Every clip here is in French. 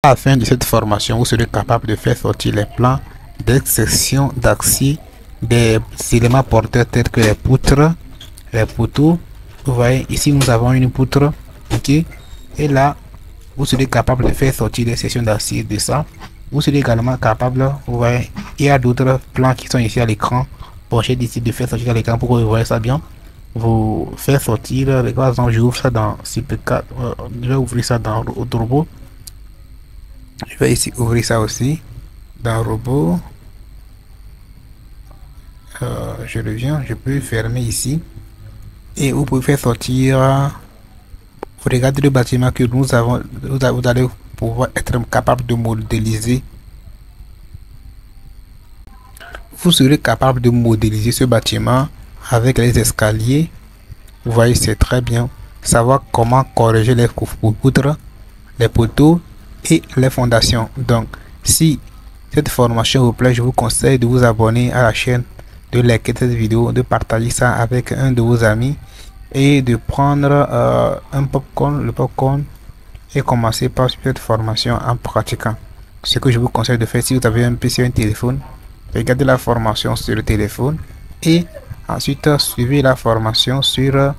À la fin de cette formation, vous serez capable de faire sortir les plans d'exception d'axes des éléments porteurs tels que les poutres, les poteaux. Vous voyez, ici nous avons une poutre, ok, et là, vous serez capable de faire sortir les sections d'axes de ça. Vous serez également capable, vous voyez, il y a d'autres plans qui sont ici à l'écran. Bon, j'ai décidé de faire sortir à l'écran pour que vous voyez ça bien. Vous faire sortir, par exemple, je ouvre ça dans CP4, je vais ouvrir ça dans Robot. Je vais ici ouvrir ça aussi dans Robot. Je reviens, je peux fermer ici. Et vous pouvez faire sortir. Vous regardez le bâtiment que nous avons. Vous allez pouvoir être capable de modéliser. Vous serez capable de modéliser ce bâtiment avec les escaliers. Vous voyez, c'est très bien. Savoir comment corriger les poutres, les poteaux et les fondations. Donc, si cette formation vous plaît, je vous conseille de vous abonner à la chaîne, de liker cette vidéo, de partager ça avec un de vos amis et de prendre un popcorn, le popcorn, et commencer par cette formation en pratiquant. Ce que je vous conseille de faire si vous avez un PC ou un téléphone, regardez la formation sur le téléphone et ensuite suivez la formation sur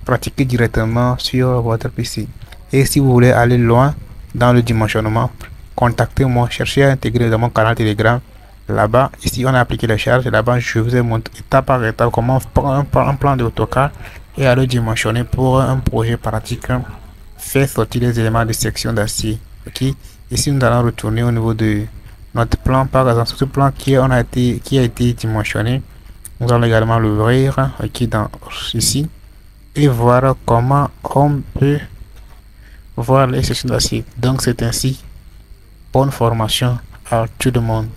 pratiquer directement sur votre PC. Et si vous voulez aller loin dans le dimensionnement, contactez-moi, cherchez à intégrer dans mon canal Telegram. Là-bas, ici on a appliqué les charges. Là-bas, je vous ai montré étape par étape comment prendre un plan de AutoCAD et à le dimensionner pour un projet pratique. Faire sortir les éléments de section d'acier. Ok. Ici, nous allons retourner au niveau de notre plan. Par exemple, ce plan qui a été dimensionné, nous allons également l'ouvrir dans ici et voir comment on peut voir les sections d'acier. Donc, c'est ainsi. Bonne formation à tout le monde.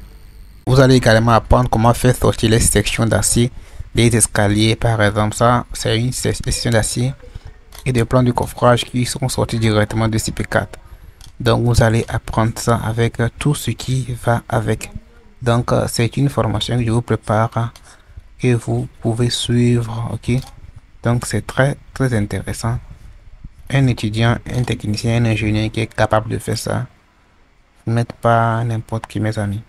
Vous allez également apprendre comment faire sortir les sections d'acier des escaliers. Par exemple, ça, c'est une section d'acier et des plans de coffrage qui sont sortis directement de CP4. Donc, vous allez apprendre ça avec tout ce qui va avec. Donc, c'est une formation que je vous prépare et vous pouvez suivre. Ok. Donc, c'est très, très intéressant. Un étudiant, un technicien, un ingénieur qui est capable de faire ça. Vous n'êtes pas n'importe qui, mes amis.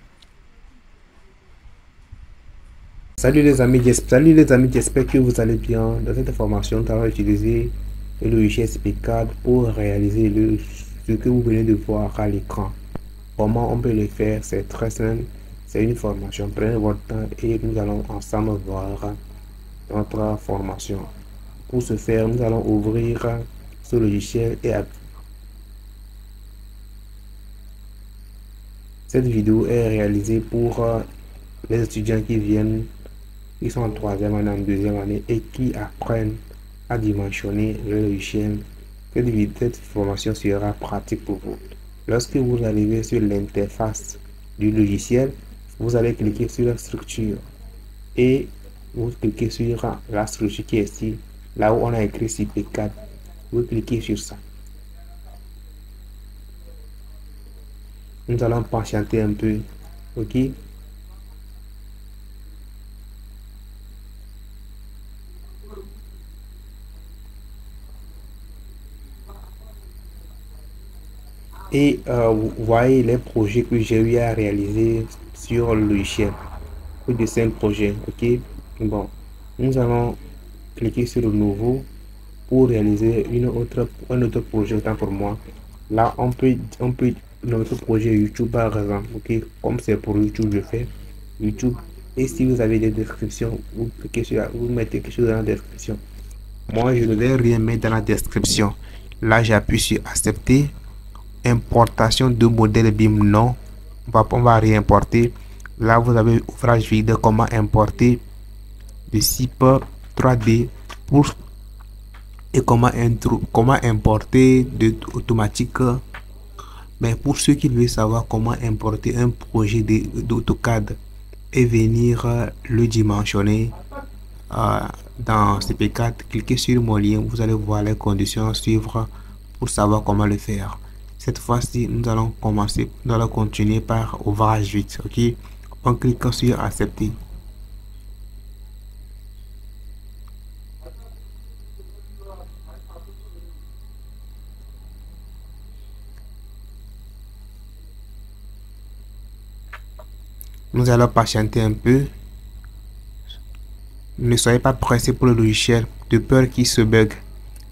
Salut les amis, j'espère que vous allez bien. Dans cette formation, nous allons utiliser le logiciel SPCAD pour réaliser ce que vous venez de voir à l'écran. Comment on peut le faire, c'est très simple. C'est une formation. Prenez votre temps et nous allons ensemble voir notre formation. Pour ce faire, nous allons ouvrir ce logiciel et cette vidéo est réalisée pour les étudiants qui sont en troisième année, en deuxième année et qui apprennent à dimensionner le logiciel. Cette formation sera pratique pour vous. Lorsque vous arrivez sur l'interface du logiciel, vous allez cliquer sur la structure et vous cliquez sur la structure qui est ici, là où on a écrit CP4. Vous cliquez sur ça. Nous allons patienter un peu, ok? Et vous voyez les projets que j'ai eu à réaliser sur le logiciel. Plus de 5 projets, ok. Bon, nous allons cliquer sur le nouveau pour réaliser un autre projet autant pour moi. Là, on peut notre projet YouTube par exemple, ok. Comme c'est pour YouTube, je fais YouTube. Et si vous avez des descriptions, vous cliquez sur, vous mettez quelque chose dans la description. Moi, je ne vais rien mettre dans la description. Là, j'appuie sur accepter. Importation de modèle BIM, non, on va réimporter. Là vous avez ouvrage vide, comment importer de type 3D pour et comment importer de automatique. Mais pour ceux qui veulent savoir comment importer un projet d'AutoCAD et venir le dimensionner dans CP4, cliquez sur mon lien, vous allez voir les conditions à suivre pour savoir comment le faire. Cette fois-ci, nous allons continuer par ouvrage vite, ok? On clique sur accepter. Nous allons patienter un peu. Ne soyez pas pressé pour le logiciel de peur qu'il se bug.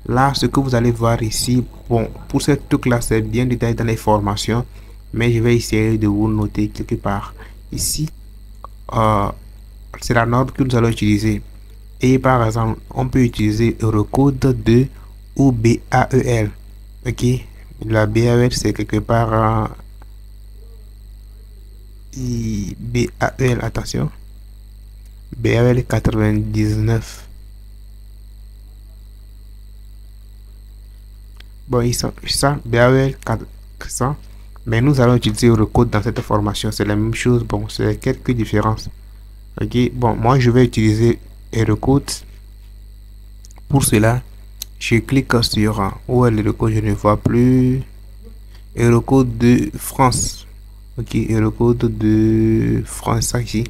Là, ce que vous allez voir ici, bon, pour ce truc-là, c'est bien détaillé dans les formations, mais je vais essayer de vous noter quelque part. Ici, c'est la norme que nous allons utiliser. Et par exemple, on peut utiliser Eurocode 2 ou BAEL. Ok, la BAEL, c'est quelque part BAEL, attention. BAEL 99. Bon, ils sont ça, BAEL 400. Mais nous allons utiliser Eurocode dans cette formation. C'est la même chose. Bon, c'est quelques différences. Ok, bon, moi je vais utiliser Eurocode. Pour cela, je clique sur où est l'Eurocode, je ne vois plus. Eurocode de France. Ok, Eurocode de France, ça ici.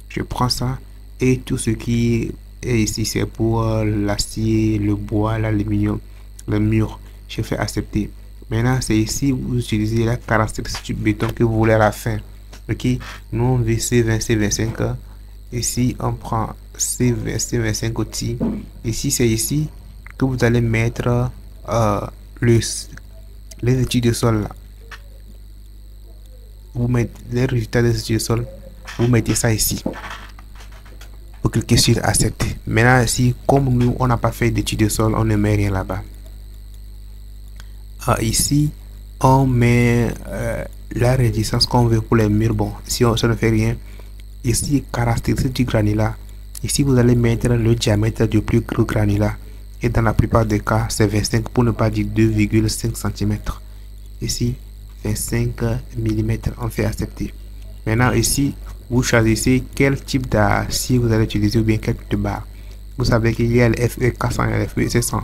Je prends ça et tout ce qui est ici, c'est pour l'acier, le bois, l'aluminium, le mur. Je fais accepter. Maintenant, c'est ici vous utilisez la caractéristique du béton que vous voulez à la fin. Ok, nous on veut C20, C25. Ici, on prend C20, C25 outils. Ici, c'est ici que vous allez mettre les études de sol là. Vous mettez les résultats des études de sol. Vous mettez ça ici. Vous cliquez sur accepter. Maintenant, ici, comme nous, on n'a pas fait d'études de sol, on ne met rien là-bas. Ici, on met la résistance qu'on veut pour les murs. Bon, si ça ne fait rien. Ici, caractéristique du granulat. Ici, vous allez mettre le diamètre du plus gros granulat. Et dans la plupart des cas, c'est 25 pour ne pas dire 2,5 cm. Ici, 25 mm. On fait accepter. Maintenant, ici, vous choisissez quel type d'acier vous allez utiliser ou bien quel type de barre. Vous savez qu'il y a le FE 400 et le FE 700.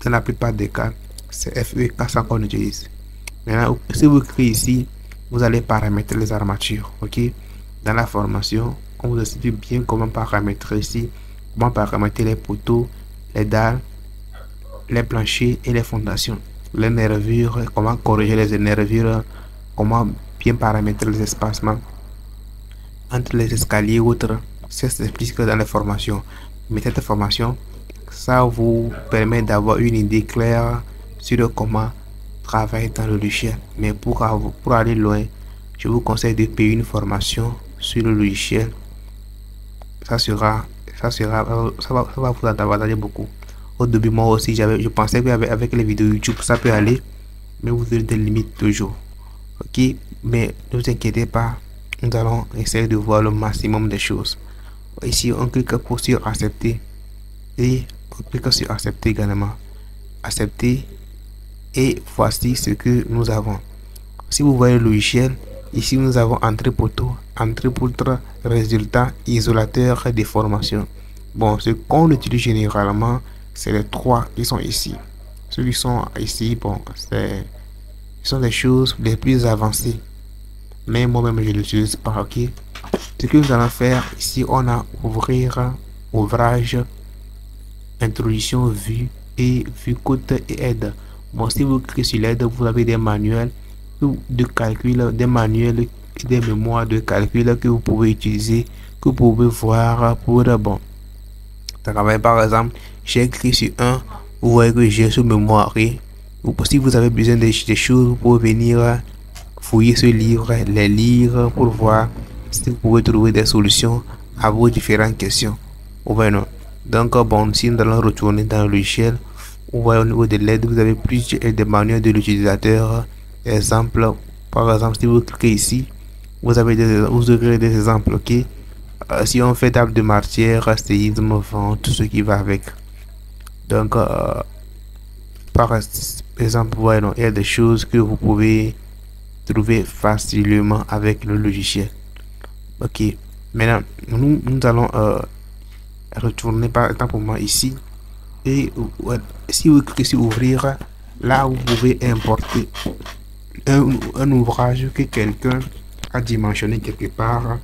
Dans la plupart des cas, c'est FE 400 qu'on utilise. Maintenant, si vous cliquez ici, vous allez paramétrer les armatures. Ok, dans la formation, on vous explique bien comment paramétrer ici, comment paramétrer les poteaux, les dalles, les planchers et les fondations, les nervures, comment corriger les nervures, comment bien paramétrer les espacements entre les escaliers ou autres. Ça s'explique dans les formations. Mais cette formation, ça vous permet d'avoir une idée claire sur comment travailler dans le logiciel. Mais pour aller loin, je vous conseille de payer une formation sur le logiciel. Ça va vous avantager beaucoup. Au début, moi aussi, je pensais qu'avec les vidéos YouTube, ça peut aller, mais vous avez des limites toujours. Ok, mais ne vous inquiétez pas, nous allons essayer de voir le maximum des choses. Ici, on clique sur accepter et on clique sur accepter également. Accepter, et voici ce que nous avons. Si vous voyez le logiciel, ici nous avons entrée poteau, entrée poutre, résultat, isolateur et déformation. Bon, ce qu'on utilise généralement, c'est les trois qui sont ici. Ceux qui sont ici, bon, ce sont les choses les plus avancées. Mais moi-même, je l'utilise pas, ok. Ce que nous allons faire, ici, on a ouvrir, ouvrage, introduction, vue et vue côte et aide. Bon, si vous cliquez sur l'aide, vous avez des manuels de calcul, des manuels et des mémoires de calcul que vous pouvez utiliser, que vous pouvez voir pour bon travail. Par exemple, j'ai cliqué sur un, vous voyez que j'ai sur mémoire. Ou si vous avez besoin des choses, vous pouvez venir fouiller ce livre, les lire pour voir si vous pouvez trouver des solutions à vos différentes questions. Ou bien non. Donc, bon, si nous allons retourner dans le logiciel, vous voyez au niveau de l'aide, vous avez plus des manuels de l'utilisateur. Exemple, par exemple, si vous cliquez ici, vous aurez des exemples. Ok, si on fait table de matière, séisme, vent, tout ce qui va avec. Donc, par exemple, vous voyez, il y a des choses que vous pouvez trouver facilement avec le logiciel. Ok, maintenant, nous allons retourner par exemple pour moi ici. Et si vous cliquez sur ouvrir, là vous pouvez importer un ouvrage que quelqu'un a dimensionné quelque part,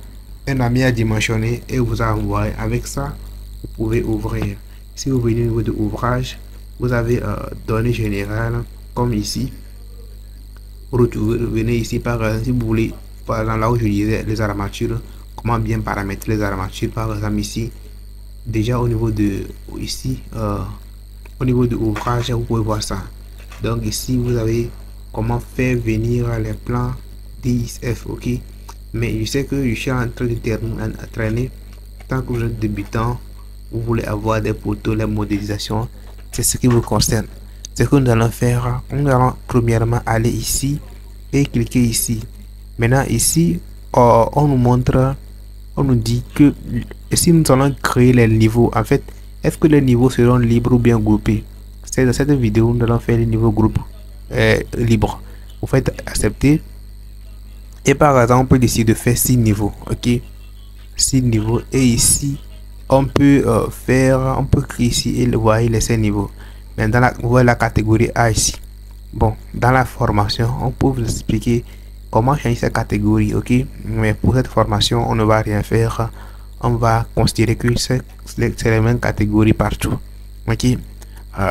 un ami a dimensionné et vous a envoyé. Avec ça, vous pouvez ouvrir. Si vous venez au niveau de ouvrage, vous avez données générales comme ici. Vous venez ici par exemple, si vous voulez par exemple, là où je disais les armatures, comment bien paramétrer les armatures, par exemple ici, déjà au niveau de ici, au niveau de ouvrage, vous pouvez voir ça. Donc ici, vous avez comment faire venir les plans DXF, ok. Mais je sais que je suis en train de traîner. Tant que vous êtes débutant, vous voulez avoir des poteaux, les modélisations, c'est ce qui vous concerne. Ce que nous allons faire, nous allons premièrement aller ici et cliquer ici. Maintenant ici, on nous montre, on nous dit que si nous allons créer les niveaux, en fait, est-ce que les niveaux seront libres ou bien groupés? C'est dans cette vidéo, nous allons faire les niveaux groupes libres. Vous faites accepter. Et par exemple, on peut décider de faire 6 niveaux, ok? 6 niveaux. Et ici, on peut on peut créer ici et voyez les 5 niveaux. Mais dans la, vous voyez la catégorie A ici. Bon, dans la formation, on peut vous expliquer comment changer cette catégorie, ok? Mais pour cette formation, on ne va rien faire. On va considérer que c'est les mêmes catégories partout, ok?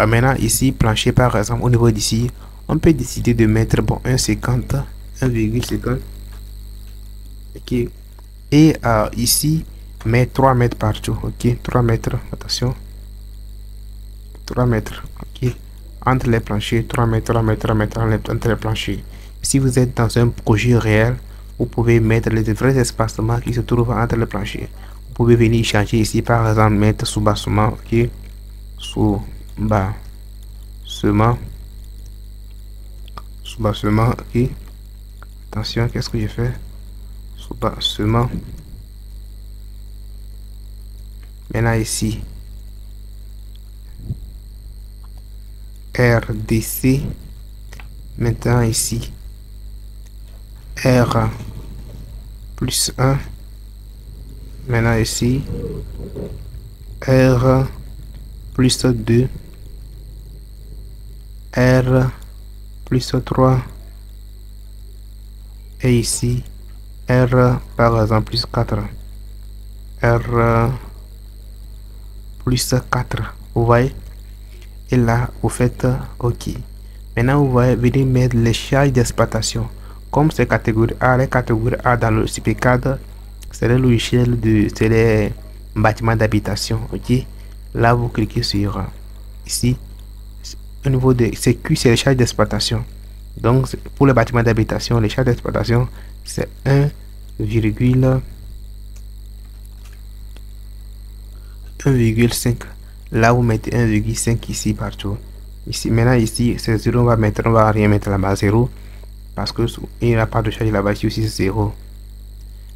Maintenant, ici, plancher par exemple, au niveau d'ici, on peut décider de mettre, bon, 1,50, 1,50, ok? Et ici, mettre 3 mètres partout, ok? 3 mètres, attention, 3 mètres, ok? Entre les planchers, 3 mètres, 3 mètres, 3 mètres entre les planchers. Si vous êtes dans un projet réel, vous pouvez mettre les vrais espacements qui se trouvent entre les planchers. Vous pouvez venir changer ici, par exemple, mettre sous-bassement, ok? Sous-bassement, sous-bassement, ok? Attention, qu'est-ce que j'ai fait? Sous-bassement. Maintenant ici, RDC. Maintenant ici, R plus 1. Maintenant ici, R plus 2. R plus 3. Et ici, R par exemple plus 4. R plus 4. Vous voyez? Et là, vous faites OK. Maintenant, vous voyez, venir mettre les charges d'exploitation. Comme c'est catégorie A, les catégories A dans le CP4, c'est le logiciel c'est les bâtiments d'habitation. OK. Là, vous cliquez sur ici. Au niveau de CQ, c'est les charges d'exploitation. Donc, pour les bâtiments d'habitation, les charges d'exploitation, c'est 1,5. Là, vous mettez 1,5 ici partout. Ici, maintenant, ici, c'est 0. On va rien mettre là-bas, 0. Parce que il n'y a pas de charge là-bas. Ici aussi, c'est 0.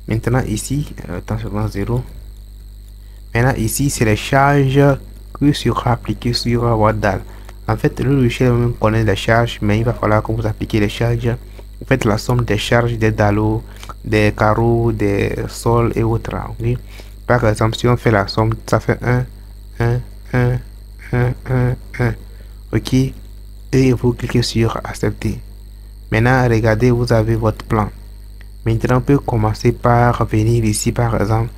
Maintenant, ici, attention, 0. Maintenant, ici, c'est les charges que sera appliquées sur Wadal. En fait, le logiciel même connaît les charges, mais il va falloir que vous appliquez les charges. Vous faites la somme des charges des dallos, des carreaux, des sols et autres. Okay? Par exemple, si on fait la somme, ça fait 1. Ok. Et vous cliquez sur accepter. Maintenant, regardez, vous avez votre plan. Maintenant, on peut commencer par venir ici, par exemple,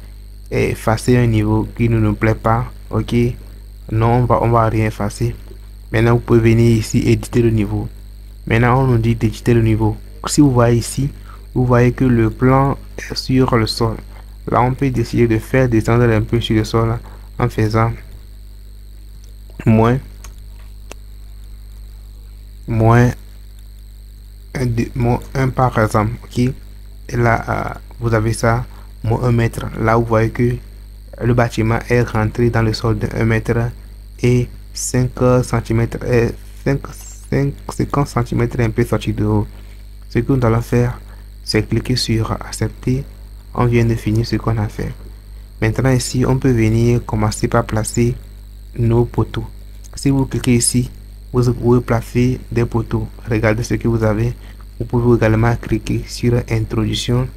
et effacer un niveau qui ne nous plaît pas. Ok. Non, on va rien effacer. Maintenant, vous pouvez venir ici, éditer le niveau. Maintenant, on nous dit d'éditer le niveau. Si vous voyez ici, vous voyez que le plan est sur le sol. Là, on peut décider de faire descendre un peu sur le sol en faisant moins 1 par exemple, ok. Et là, vous avez ça, moins 1 mètre. Là, vous voyez que le bâtiment est rentré dans le sol de 1 mètre et 5 cm et 50 cm un peu sorti de haut. Ce que nous allons faire, c'est cliquer sur accepter. On vient de finir ce qu'on a fait. Maintenant ici, on peut venir commencer par placer nos poteaux. Si vous cliquez ici, vous pouvez placer des poteaux. Regardez ce que vous avez. Vous pouvez également cliquer sur introduction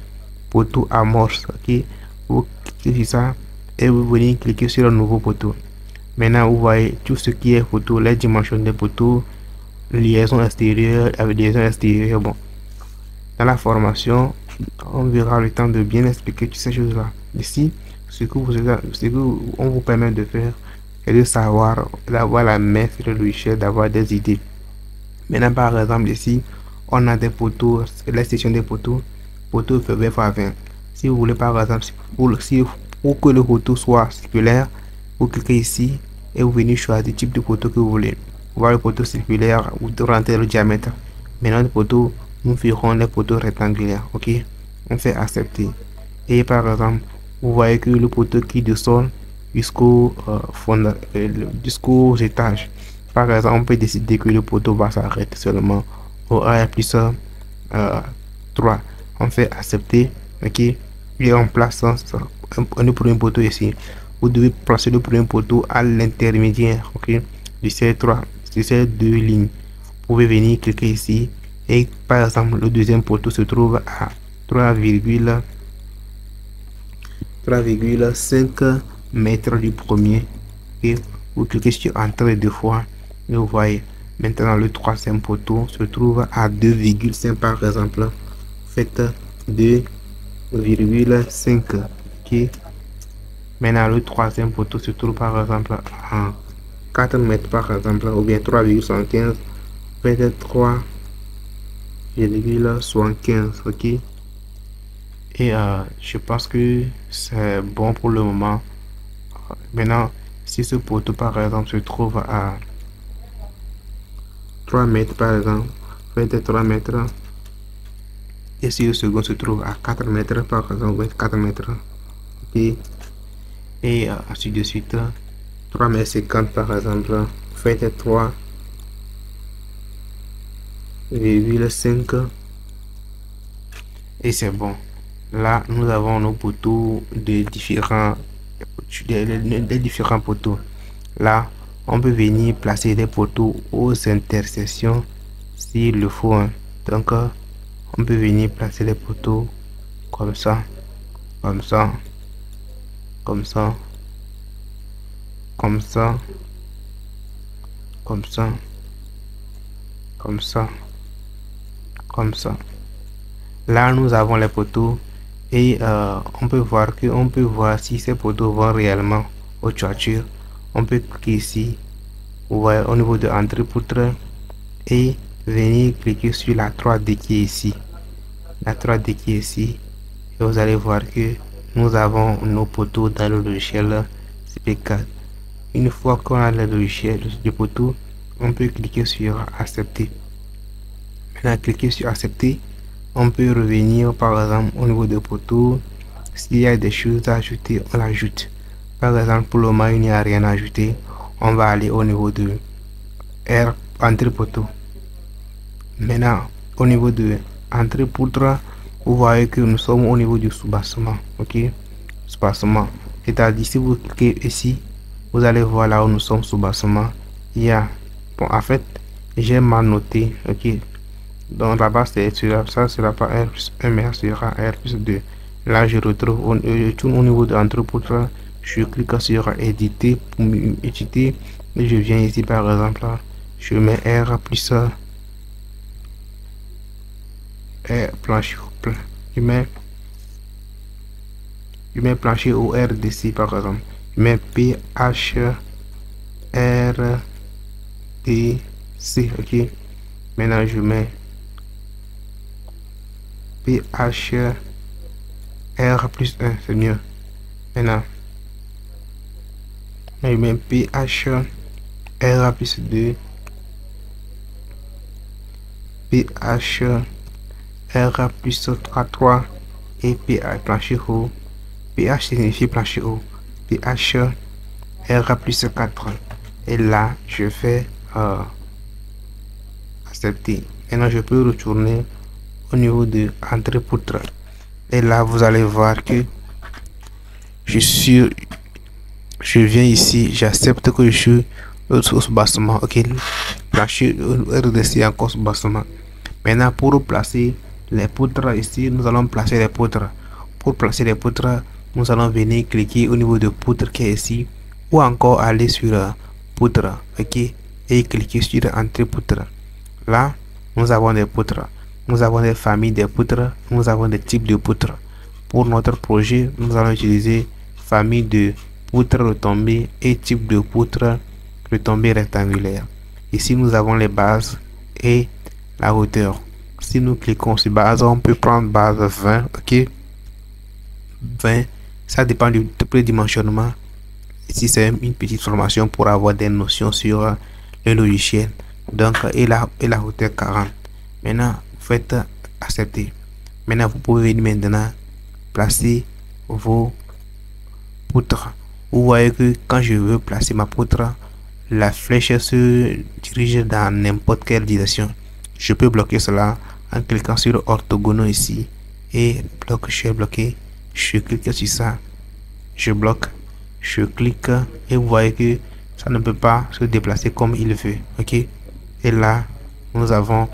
poteau amorce. Ok, vous cliquez sur ça et vous venez cliquer sur un nouveau poteau. Maintenant, vous voyez tout ce qui est poteau, les dimensions des poteaux, liaison extérieure avec liaison extérieure. Bon, dans la formation, on verra le temps de bien expliquer toutes ces choses-là. Ici, ce que on vous permet de faire est de savoir, d'avoir la main sur le logiciel, d'avoir des idées. Maintenant, par exemple, ici, on a des poteaux, la section des poteaux. poteau 20x20. Si vous voulez par exemple, pour que le poteau soit circulaire, vous cliquez ici et vous venez choisir le type de poteau que vous voulez. Voir le poteau circulaire ou rentrer le diamètre. Maintenant le poteau, nous ferons les poteaux rectangulaires. Ok, on fait accepter. Et par exemple, vous voyez que le poteau qui descend jusqu'aux étages. Par exemple, on peut décider que le poteau va s'arrêter seulement au R plus 3. On fait accepter. Ok, et on place un premier poteau ici. Vous devez placer le premier poteau à l'intermédiaire, ok, de ces deux lignes. Vous pouvez venir cliquer ici et par exemple le deuxième poteau se trouve à 3,5 mètres du premier. Et vous cliquez sur entrée deux fois et vous voyez maintenant le troisième poteau se trouve à 2,5 par exemple. Faites 2,5. ok. Maintenant le troisième poteau se trouve par exemple à 4 mètres par exemple, ou bien 3,75. Faites 3,75. ok. Et je pense que c'est bon pour le moment. Maintenant, si ce poteau par exemple se trouve à 3 mètres par exemple, faites 3 mètres. Et si le second se trouve à 4 mètres par exemple, 4 mètres. ok. Et ainsi de suite. 3,50 mètres par exemple, faites 3,5. Et c'est bon. Là, nous avons nos poteaux des différents poteaux. Là, on peut venir placer des poteaux aux intersections s'il le faut. Hein. Donc, on peut venir placer les poteaux comme ça, comme ça, comme ça, comme ça, comme ça, comme ça, comme ça. Là, nous avons les poteaux. Et on peut voir si ces poteaux vont réellement aux toitures. On peut cliquer ici, vous voyez, au niveau de entrée poutre et venir cliquer sur la 3D qui est ici. La 3D qui est ici. Et vous allez voir que nous avons nos poteaux dans le logiciel CP4. Une fois qu'on a le logiciel de poteau, on peut cliquer sur accepter. Maintenant, cliquer sur accepter. On peut revenir par exemple au niveau de poteau. S'il y a des choses à ajouter, on l'ajoute. Par exemple, pour le moment, il n'y a rien à ajouter. On va aller au niveau de R, entrée poteau. Maintenant, au niveau de entrée poutre, vous voyez que nous sommes au niveau du soubassement. Ok, soubassement. C'est-à-dire, si vous cliquez ici, vous allez voir là où nous sommes soubassement. Il y a, bon, en fait, j'ai mal noté. Ok. Donc là-bas, ça sera pas R plus 1, mais ça sera R plus 2. Là, je retrouve, je tourne au niveau de l'entrepôt, je clique sur éditer pour éditer. Et je viens ici, par exemple, je mets R plus R plancher, je mets plancher au RDC, par exemple. Je mets PH RDC, ok. Maintenant, je mets PH R plus 1, c'est mieux. Maintenant, je mets PH R plus 2, PH R plus 3 et PH plancher haut. PH signifie plancher haut. PH R plus 4. Et là, je fais accepter. Maintenant, je peux retourner au niveau de entrée poutre. Et là, vous allez voir que je viens ici, j'accepte que je suis au soubassement. Ok, plancher RDC encore soubassement. Maintenant, pour placer les poutres ici, nous allons placer les poutres. Pour placer les poutres, nous allons venir cliquer au niveau de poutre qui est ici, ou encore aller sur poutre. Ok, et cliquer sur entrée poutre. Là, nous avons des poutres. Nous avons des familles de poutres, nous avons des types de poutres. Pour notre projet, nous allons utiliser famille de poutres retombées et type de poutres retombées rectangulaires. Ici, nous avons les bases et la hauteur. si nous cliquons sur base, on peut prendre base 20, ok. 20, ça dépend du dimensionnement. Ici c'est une petite formation pour avoir des notions sur le logiciel. Donc et la hauteur 40. Maintenant vous faites accepter. Maintenant vous pouvez venir maintenant placer vos poutres. Vous voyez que quand je veux placer ma poutre, la flèche se dirige dans n'importe quelle direction. Je peux bloquer cela en cliquant sur orthogonal ici et bloc, je suis bloqué. Je clique sur ça, je bloque, je clique et vous voyez que ça ne peut pas se déplacer comme il veut, ok. Et là nous avons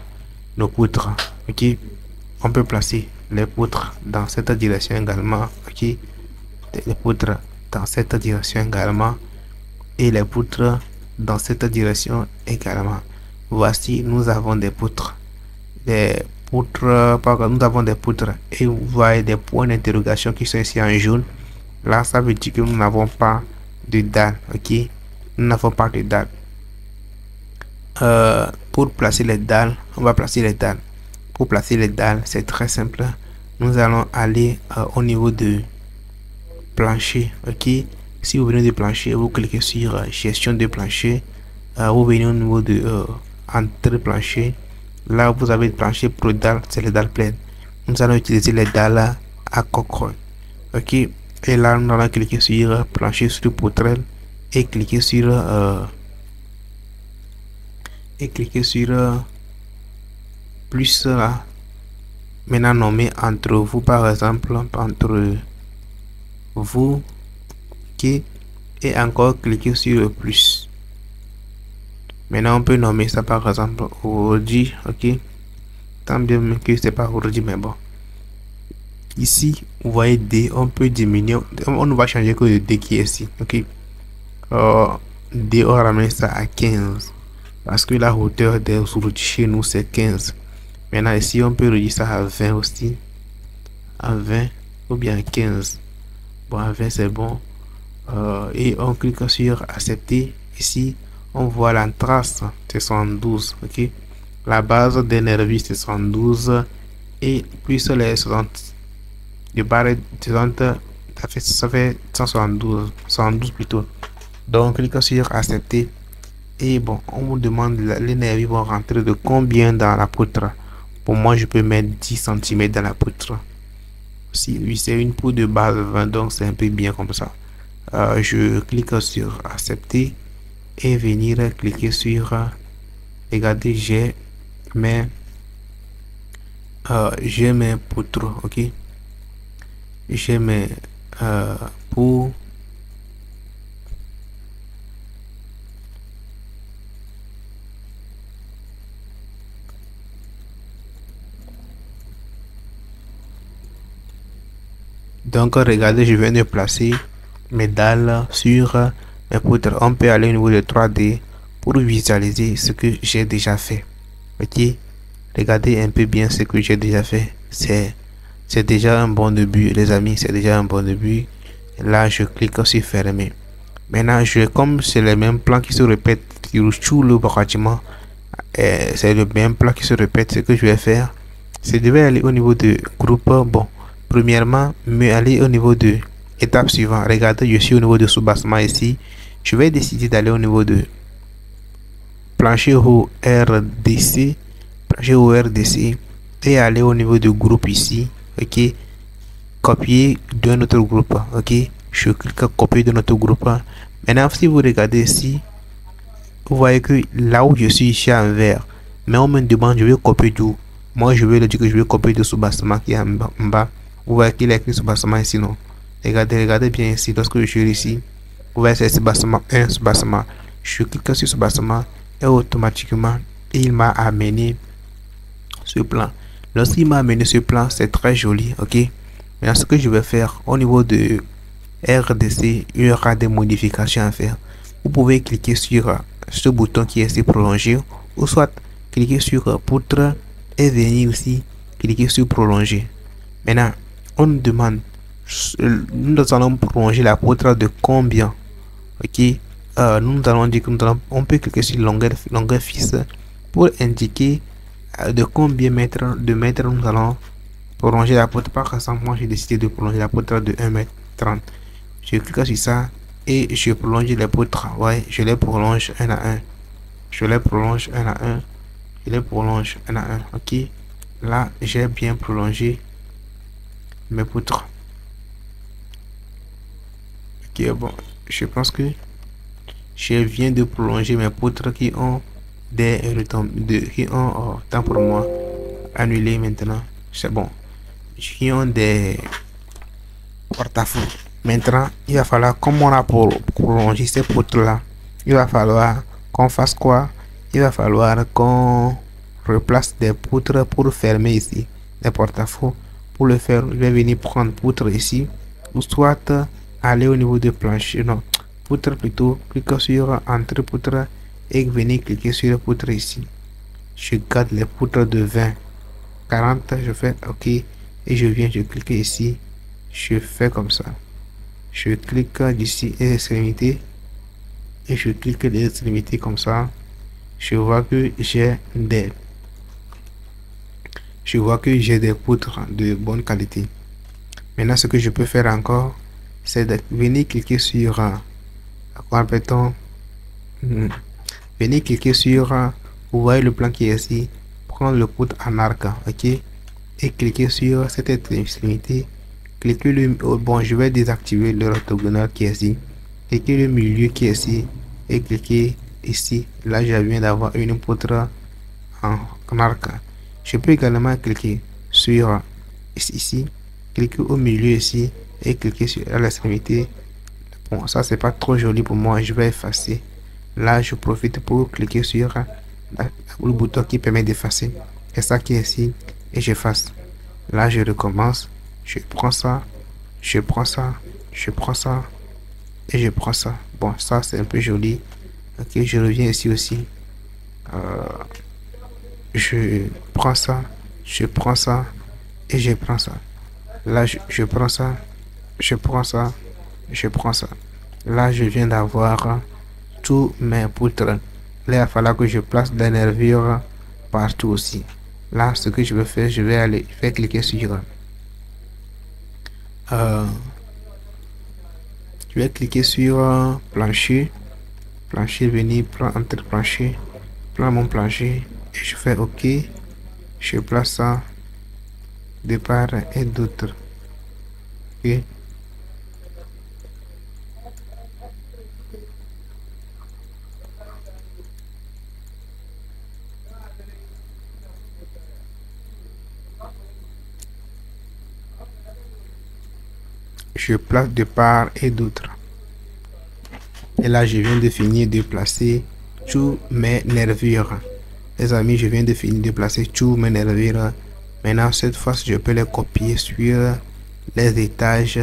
nos poutres, ok. On peut placer les poutres dans cette direction également, ok. Les poutres dans cette direction également et les poutres dans cette direction également. Voici, nous avons des poutres. Nous avons des poutres et vous voyez des points d'interrogation qui sont ici en jaune. Là, ça veut dire que nous n'avons pas de dalle, ok. Nous n'avons pas de dalle. Pour placer les dalles, on va placer les dalles. Pour placer les dalles, c'est très simple. Nous allons aller au niveau de plancher, ok. Si vous venez de plancher, vous cliquez sur gestion de plancher. Vous venez au niveau de entrée plancher. Là vous avez le plancher pour dalles, c'est les dalles pleines. Nous allons utiliser les dalles à coque, ok. Et là nous allons cliquer sur plancher sur poutrelle et cliquer sur plus là. Maintenant nommer entre vous, par exemple entre vous, ok, et encore cliquer sur le plus. Maintenant on peut nommer ça par exemple ordi, ok. Tant bien que c'est pas ordi, mais bon. Ici vous voyez D, on peut diminuer, on ne va changer que le D qui est ici, ok. D, on ramène ça à 15 parce que la hauteur des outils chez nous c'est 15. Maintenant ici on peut réduire ça à 20 aussi, à 20 ou bien à 15. Bon, à 20 c'est bon. Et on clique sur accepter. Ici on voit la trace, c'est 72, ok. La base d'énergie c'est 72 et plus les 60 de barre 60, ça fait 172 plutôt. Donc clique sur accepter et bon, on vous demande l'énergie va rentrer de combien dans la poutre. Pour moi je peux mettre 10 cm dans la poutre. Si oui, c'est une poutre de base 20, donc c'est un peu bien comme ça. Je clique sur accepter et venir cliquer sur regardez, j'ai mes poutres, ok. J'ai mes pour donc regardez, je viens de placer mes dalles sur mes poutres. On peut aller au niveau de 3D pour visualiser ce que j'ai déjà fait, ok. Regardez un peu bien ce que j'ai déjà fait. C'est déjà un bon début, les amis, c'est déjà un bon début. Là je clique sur fermer. Maintenant comme c'est le même plan qui se répète sur le bâtiment, c'est le même plan qui se répète. Ce que je vais faire, c'est de aller au niveau de groupe. Bon, premièrement, mais aller au niveau de étape suivante. Regardez, je suis au niveau de soubassement ici. Je vais décider d'aller au niveau de plancher au RDC, et aller au niveau du groupe ici, ok. Copier d'un autre groupe, ok. Je clique copier de notre groupe. Maintenant si vous regardez ici, vous voyez que là où je suis ici en vert, mais on me demande je vais copier d'où. Moi je vais le dire que je vais copier de soubassement qui est en bas. Vous voyez qu'il est écrit soubassement ici, non? Regardez bien ici. Lorsque je suis ici, vous voyez c'est soubassement 1, soubassement. Je clique sur soubassement et automatiquement il m'a amené ce plan. Lorsqu'il m'a amené ce plan, c'est très joli, ok. Maintenant ce que je vais faire au niveau de RDC, il y aura des modifications à faire. Vous pouvez cliquer sur ce bouton qui est ici prolonger, ou soit cliquer sur poutre et venir aussi cliquer sur prolonger. Maintenant on nous demande, nous allons prolonger la poutre de combien, ok. Nous allons dire que on peut cliquer sur longueur fixe pour indiquer de combien de mètres nous allons prolonger la poutre. Par exemple, moi j'ai décidé de prolonger la poutre de 1,30 m. Je clique sur ça et je prolonge les poutres. Ouais, je les prolonge un à un. Je les prolonge un à un. Je les prolonge un à un. Ok. Là, j'ai bien prolongé mes poutres. Ok, bon. Je pense que je viens de prolonger mes poutres qui ont des retombées, qui ont, tant pour moi, annulé maintenant. C'est bon. Qui ont des porte-à-faux. Maintenant, il va falloir, comme on a pour prolonger ces poutres-là, il va falloir qu'on fasse quoi? Il va falloir qu'on replace des poutres pour fermer ici, des porte-à-faux. Pour le faire, je vais venir prendre poutre ici, ou soit aller au niveau de plancher, non, poutre plutôt, cliquer sur entrée poutre et venir cliquer sur poutre ici. Je garde les poutres de 20, 40, je fais OK et je viens, je clique ici, je fais comme ça. Je clique d'ici et extrémité et je clique les extrémités comme ça. Je vois que j'ai des poutres de bonne qualité. Maintenant, ce que je peux faire encore, c'est de venir cliquer sur venir cliquer sur vous voyez le plan qui est ici, prendre le poutre en arc, ok, et cliquer sur cette extrémité. Cliquez le bon, je vais désactiver le orthogonal qui est ici. Cliquez le milieu qui est ici et cliquez ici. Là, je viens d'avoir une poutre en arc. Je peux également cliquer sur ici, cliquer au milieu ici et cliquer sur l'extrémité. Bon, ça c'est pas trop joli pour moi, je vais effacer. Là, je profite pour cliquer sur le bouton qui permet d'effacer. C'est ça qui est ici et j'efface. Là, je recommence. Je prends ça, je prends ça, je prends ça et je prends ça. Bon, ça c'est un peu joli. Ok, je reviens ici aussi. Je prends ça, je prends ça et je prends ça. Là, je prends ça, je prends ça, je prends ça. Là, je viens d'avoir tous mes poutres. Là, il va falloir que je place des nervures partout aussi. Là, ce que je vais faire, je vais aller faire cliquer sur je vais cliquer sur plancher, venir prendre entre plancher, prendre mon plancher et je fais OK. Je place ça de part et d'autre. OK. Je place de part et d'autre. Et là, je viens de finir de placer tous mes nervures. Les amis, je viens de finir de placer tous mes nervures. Maintenant, cette fois, je peux les copier sur les étages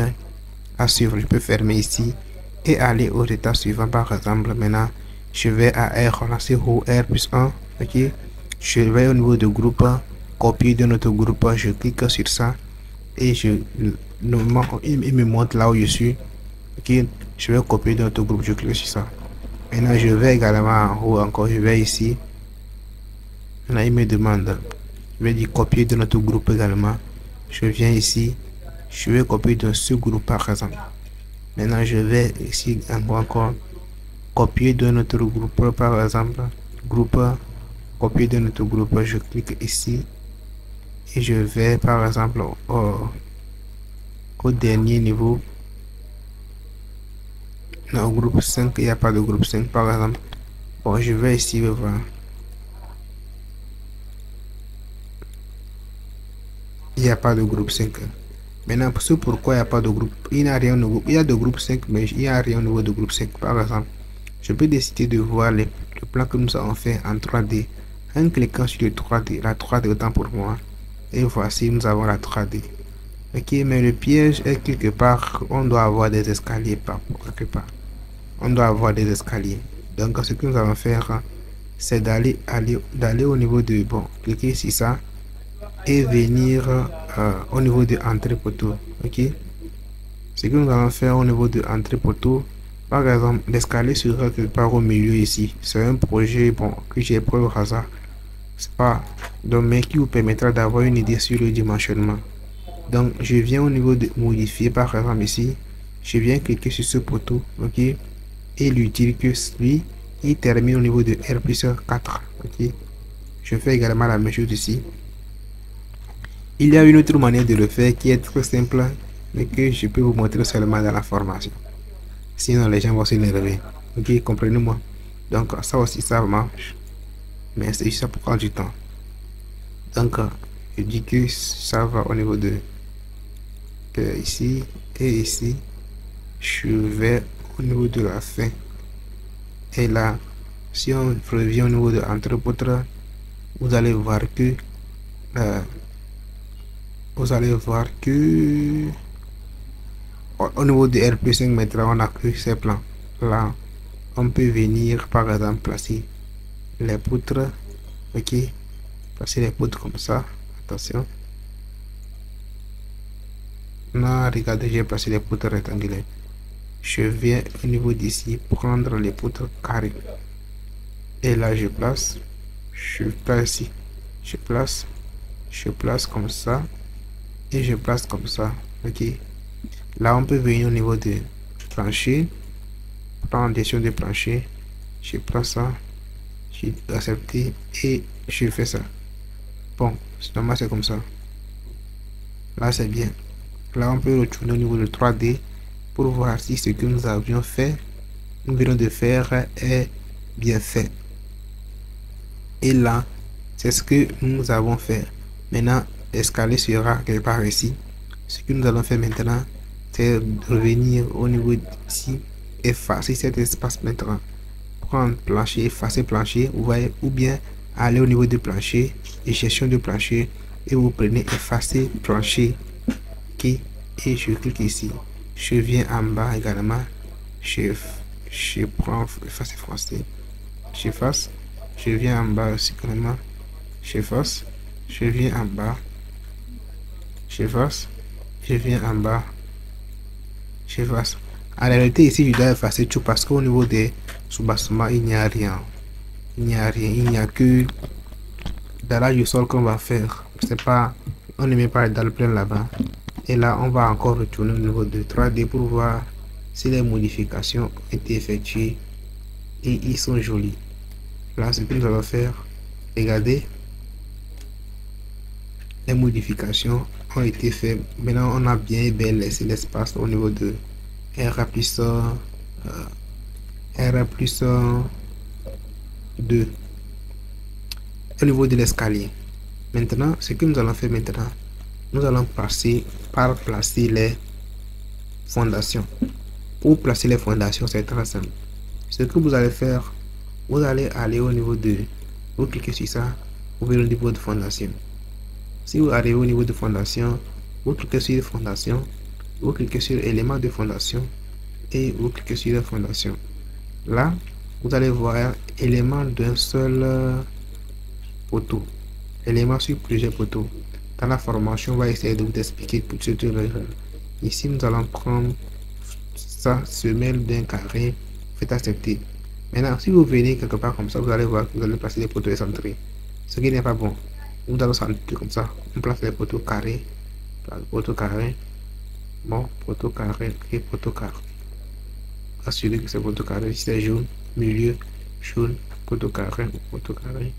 à suivre. Je peux fermer ici et aller au étage suivant. Par exemple, maintenant, je vais à R, là c'est R plus 1. Ok. Je vais au niveau de groupe, copier de notre groupe. Je clique sur ça et il me montre là où je suis. Ok. Je vais copier de notre groupe. Je clique sur ça. Maintenant, je vais également en haut encore. Je vais ici. Là, il me demande. Je vais dire copier de notre groupe également. Je viens ici. Je vais copier de ce groupe par exemple. Maintenant, je vais ici encore copier de notre groupe par exemple. Groupe, copier de notre groupe. Je clique ici. Et je vais par exemple au dernier niveau. Non, au groupe 5, il n'y a pas de groupe 5 par exemple. Bon, je vais ici voir. Il n'y a pas de groupe 5. Maintenant, c'est pourquoi il n'y a pas de groupe. Il n'y a rien au groupe. Il y a de groupe 5, mais il n'y a rien au niveau de groupe 5. Par exemple, je peux décider de voir le plan que nous avons fait en 3D. En cliquant sur le 3D, la 3D autant pour moi. Et voici, nous avons la 3D. Ok, mais le piège est quelque part, on doit avoir des escaliers quelque part. On doit avoir des escaliers. Donc, ce que nous allons faire, c'est d'aller au niveau de, bon, cliquer sur ça. Et venir au niveau de entrée poteau. Ok, ce que nous allons faire au niveau de entrée poteau, par exemple, l'escalier sera quelque part au milieu ici. C'est un projet bon que j'ai pris au hasard. C'est pas Donc, mais qui vous permettra d'avoir une idée sur le dimensionnement. Donc, je viens au niveau de modifier, par exemple ici, je viens cliquer sur ce poteau, ok, et lui dire que lui, il termine au niveau de R plus 4, ok. Je fais également la même chose ici. Il y a une autre manière de le faire qui est très simple, mais que je peux vous montrer seulement dans la formation. Sinon, les gens vont se l'élever. Ok, comprenez-moi. Donc, ça aussi, ça marche. Mais c'est juste ça pour prendre du temps. Donc, je dis que ça va au niveau de ici et ici. Je vais au niveau de la fin. Et là, si on revient au niveau de entre autres, vous allez voir que au niveau de RP5 maintenant on a que ces plans là. On peut venir par exemple placer les poutres, ok, placer les poutres comme ça, attention. Non, regardez, j'ai placé les poutres rectangulaires. Je viens au niveau d'ici prendre les poutres carrées et là je place ici, je place comme ça et je place comme ça, ok. Là on peut venir au niveau de plancher, prendre des de plancher, je prends ça, je accepte et je fais ça. Bon, normalement c'est comme ça. Là c'est bien. Là on peut retourner au niveau de 3D pour voir si ce que nous avions fait, nous venons de faire, est bien fait. Et là, c'est ce que nous avons fait. Maintenant, l'escalier sera quelque part ici. Ce que nous allons faire maintenant, c'est revenir au niveau d'ici, effacer cet espace maintenant. Prendre plancher, effacer plancher, vous voyez, ou bien aller au niveau du plancher et gestion de plancher et vous prenez effacer plancher, ok, et je clique ici. Je viens en bas également, je prends effacer français, j'efface, je viens en bas aussi également, j'efface, je viens en bas, j'efface, je viens en bas, j'efface. En réalité ici je dois effacer tout parce qu'au niveau des sous-bassements il n'y a rien. Il n'y a que dallage du sol qu'on va faire. C'est pas, on ne met pas le dalle plein là-bas. Et là on va encore retourner au niveau de 3D pour voir si les modifications ont été effectuées et ils sont jolis. Là ce que nous allons faire, regardez, les modifications ont été faites. Maintenant on a bien laissé l'espace au niveau de R plus 2 au niveau de l'escalier. Maintenant, ce que nous allons faire maintenant, nous allons passer par placer les fondations. Pour placer les fondations, c'est très simple. Ce que vous allez faire, vous allez aller au niveau de, vous cliquez sur ça, vous verrez au niveau de fondation. Si vous arrivez au niveau de fondation, vous cliquez sur fondation, vous cliquez sur éléments de fondation et vous cliquez sur la fondation. Là, vous allez voir élément d'un seul poteau, élément sur plusieurs poteaux. Dans la formation, on va essayer de vous expliquer tout ce que ici nous allons prendre ça, semelle d'un carré, faites accepter. Maintenant, si vous venez quelque part comme ça, vous allez voir que vous allez placer des poteaux excentrés, ce qui n'est pas bon. Nous allons sentir comme ça, on place les poteaux carrés, poteau carré, bon, poteau carré et poteau carré. Assurer que c'est poteau carré, si c'est jaune, milieu, jaune, poteau carré, poteau carré.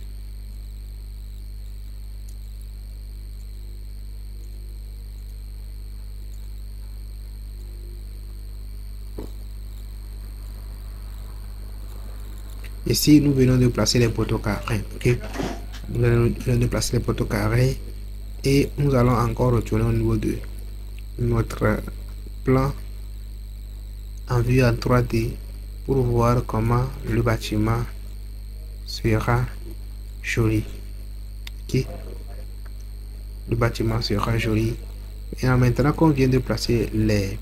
Ici, nous venons de placer les poteaux carrés, ok? Nous venons de placer les poteaux carrés et nous allons encore retourner au niveau de notre plan en vue en 3D pour voir comment le bâtiment sera joli, ok? Le bâtiment sera joli. Et maintenant qu'on vient de placer les,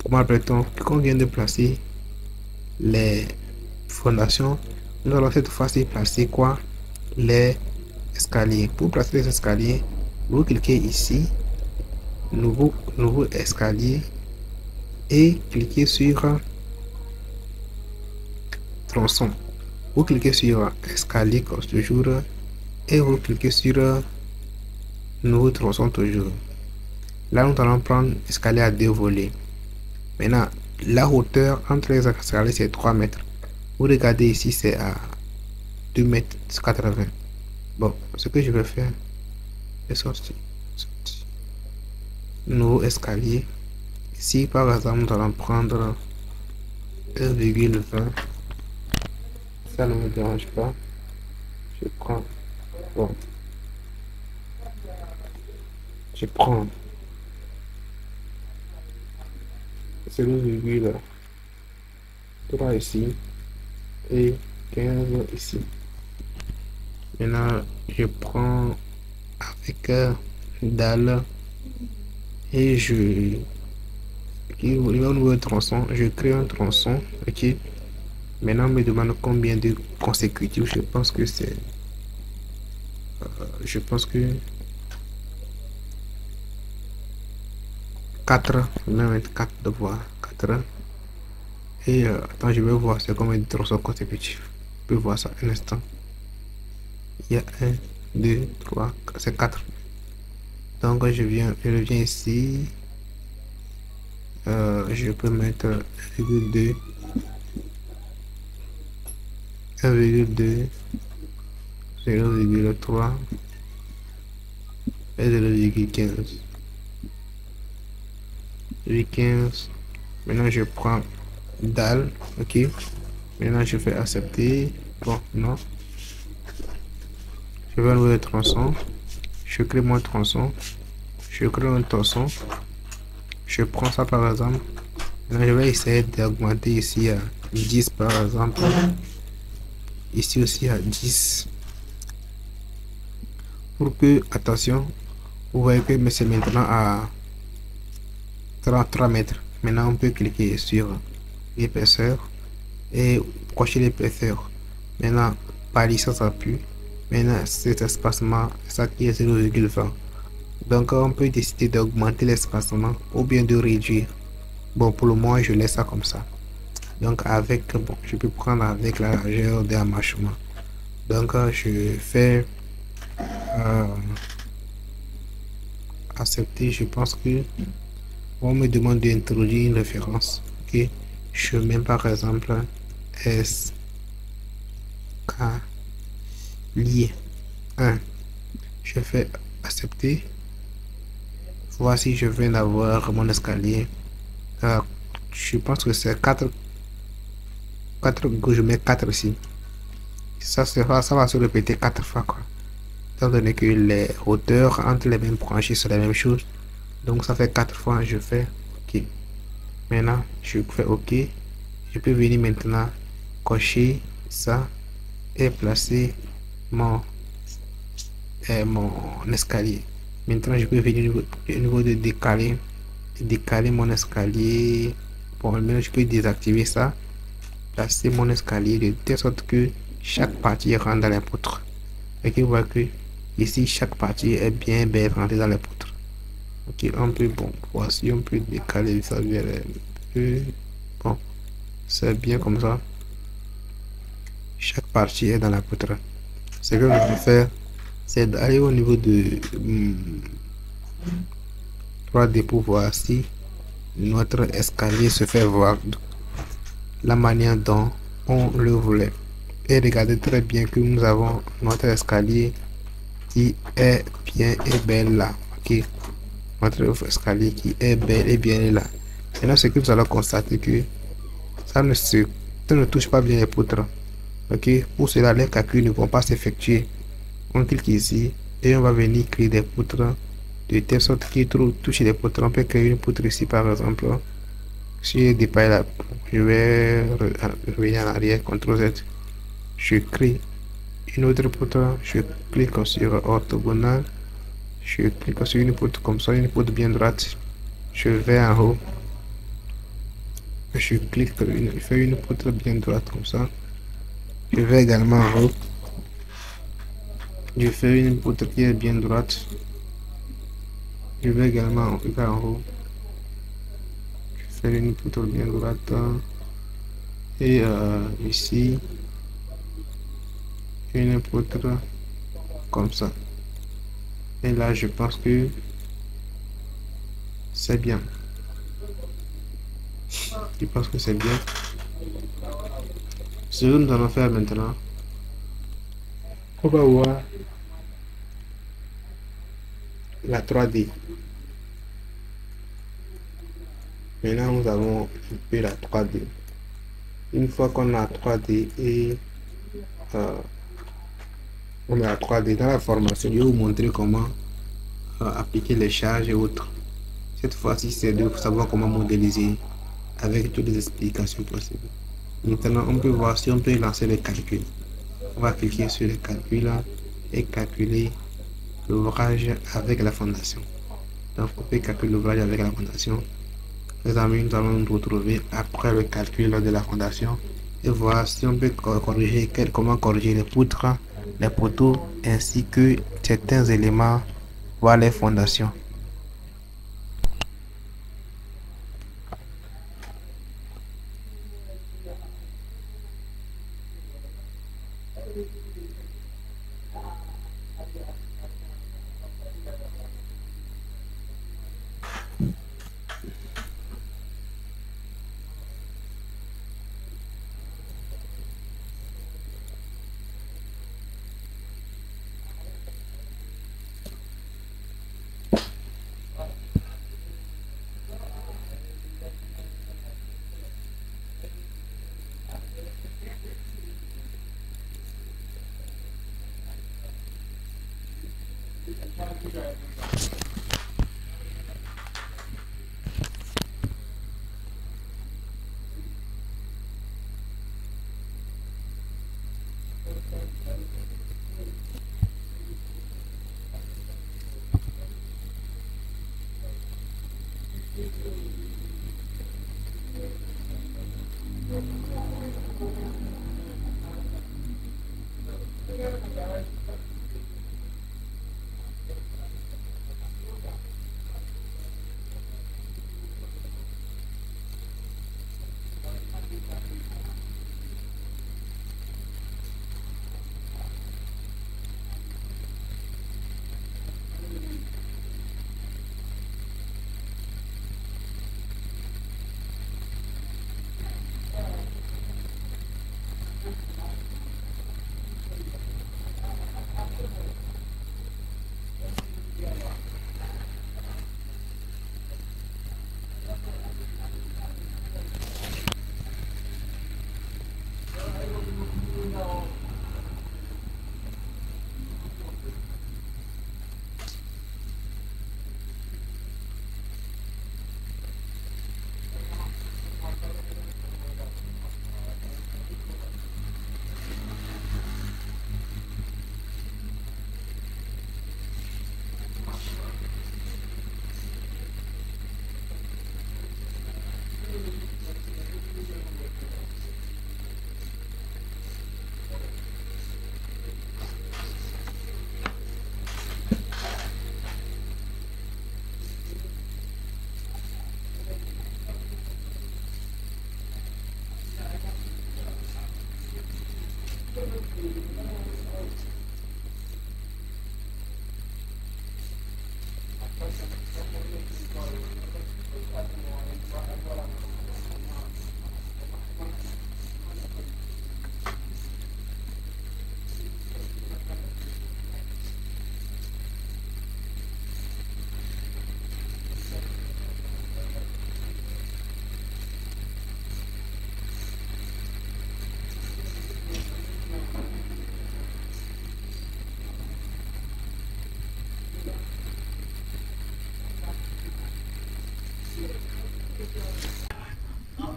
comment appelle-t-on, qu'on vient de placer les fondations, nous allons cette fois-ci placer quoi? Les escaliers. Pour placer les escaliers, vous cliquez ici, nouveau escalier et cliquez sur tronçon. Vous cliquez sur escalier comme toujours et vous cliquez sur nouveau tronçon toujours. Là, nous allons prendre escalier à 2 volets. Maintenant, la hauteur entre les escaliers, c'est 3 mètres. Vous regardez ici, c'est à 2 mètres 80. Bon, ce que je vais faire, c'est sortir. Nouveau escalier. Ici, par exemple, nous allons prendre 1,20. Ça ne me dérange pas. Je prends. Bon. Je prends 0,3 ici et 15 ici. Maintenant, je prends avec dalle et je au niveau de tronçon, je crée un tronçon. Ok. Maintenant, on me demande combien de consécutifs. Je pense que c'est je pense que 4, même 4 de voir 4. Et attends, je vais voir c'est combien de tronçons consécutifs. Je peux voir ça un instant. Il y a 1, 2, 3, c'est 4. Donc je viens ici. Je peux mettre 1,2, 1,2, 0,3 et 0,15. 15. Maintenant je prends dalle. Ok. Maintenant je fais accepter. Bon, non. Je vais enlever le tronçon. Je crée mon tronçon. Je crée un tronçon. Je prends ça par exemple. Maintenant je vais essayer d'augmenter ici à 10 par exemple. Ici aussi à 10. Pour que, attention, vous voyez que c'est maintenant à 33 mètres. Maintenant on peut cliquer sur l'épaisseur et cocher l'épaisseur. Maintenant, par licence appuie. Maintenant, cet espacement, ça qui est 0,20. Donc, on peut décider d'augmenter l'espacement ou bien de réduire. Bon, pour le moment, je laisse ça comme ça. Donc, avec, bon, je peux prendre avec la largeur d'un mâchement. Donc, je fais accepter. Je pense que on me demande d'introduire une référence. Ok, je mets par exemple S K lié 1. Je fais accepter. Voici, je viens d'avoir mon escalier. Je pense que c'est 4 que je mets 4 ici. Ça va se répéter 4 fois quoi. Étant donné que les hauteurs entre les mêmes branches sont la même chose. Donc ça fait 4 fois, je fais OK. Maintenant, je fais OK. Je peux venir maintenant cocher ça et placer mon escalier. Maintenant, je peux venir au niveau de décaler mon escalier. Bon, maintenant, je peux désactiver ça, placer mon escalier de telle sorte que chaque partie rentre dans les poutres. Et vous voyez que ici, chaque partie est bien rentrée dans les poutres. Ok, on peut, bon, voici, on peut décaler ça vers bon, c'est bien comme ça. Chaque partie est dans la poutre. Ce que je vais faire, c'est d'aller au niveau de 3D pour voir si notre escalier se fait voir la manière dont on le voulait. Et regardez très bien que nous avons notre escalier qui est bien et belle là. Ok, notre escalier qui est bel et bien là. Maintenant, ce que nous allons constater que ça ne touche pas bien les poutres. Ok, pour cela, les calculs ne vont pas s'effectuer. On clique ici et on va venir créer des poutres de telle sorte qu'il touche les poutres. On peut créer une poutre ici par exemple. Si je dépasse là, je vais revenir en arrière, CTRL Z. Je crée une autre poutre. Je clique sur orthogonal. Je clique sur une poutre comme ça, une poutre bien droite. Je vais en haut. Je clique, je fais une poutre bien droite comme ça. Je vais également en haut. Je fais une poutre qui est bien droite. Je vais également en haut. Je fais une poutre bien droite. Et ici, une poutre comme ça. Et là, je pense que c'est bien. Je pense que c'est bien. Ce que nous allons faire maintenant, on va voir la 3D. Maintenant, nous avons un peu la 3D. Une fois qu'on a la 3D et on a la 3D dans la formation, je vais vous montrer comment appliquer les charges et autres. Cette fois-ci, c'est de savoir comment modéliser avec toutes les explications possibles. Maintenant, on peut voir si on peut lancer les calculs. On va cliquer sur les calculs là et calculer l'ouvrage avec la fondation. Donc, on peut calculer l'ouvrage avec la fondation. Les amis, nous allons nous retrouver après le calcul de la fondation et voir si on peut corriger, comment corriger les poutres, les poteaux ainsi que certains éléments, voire les fondations.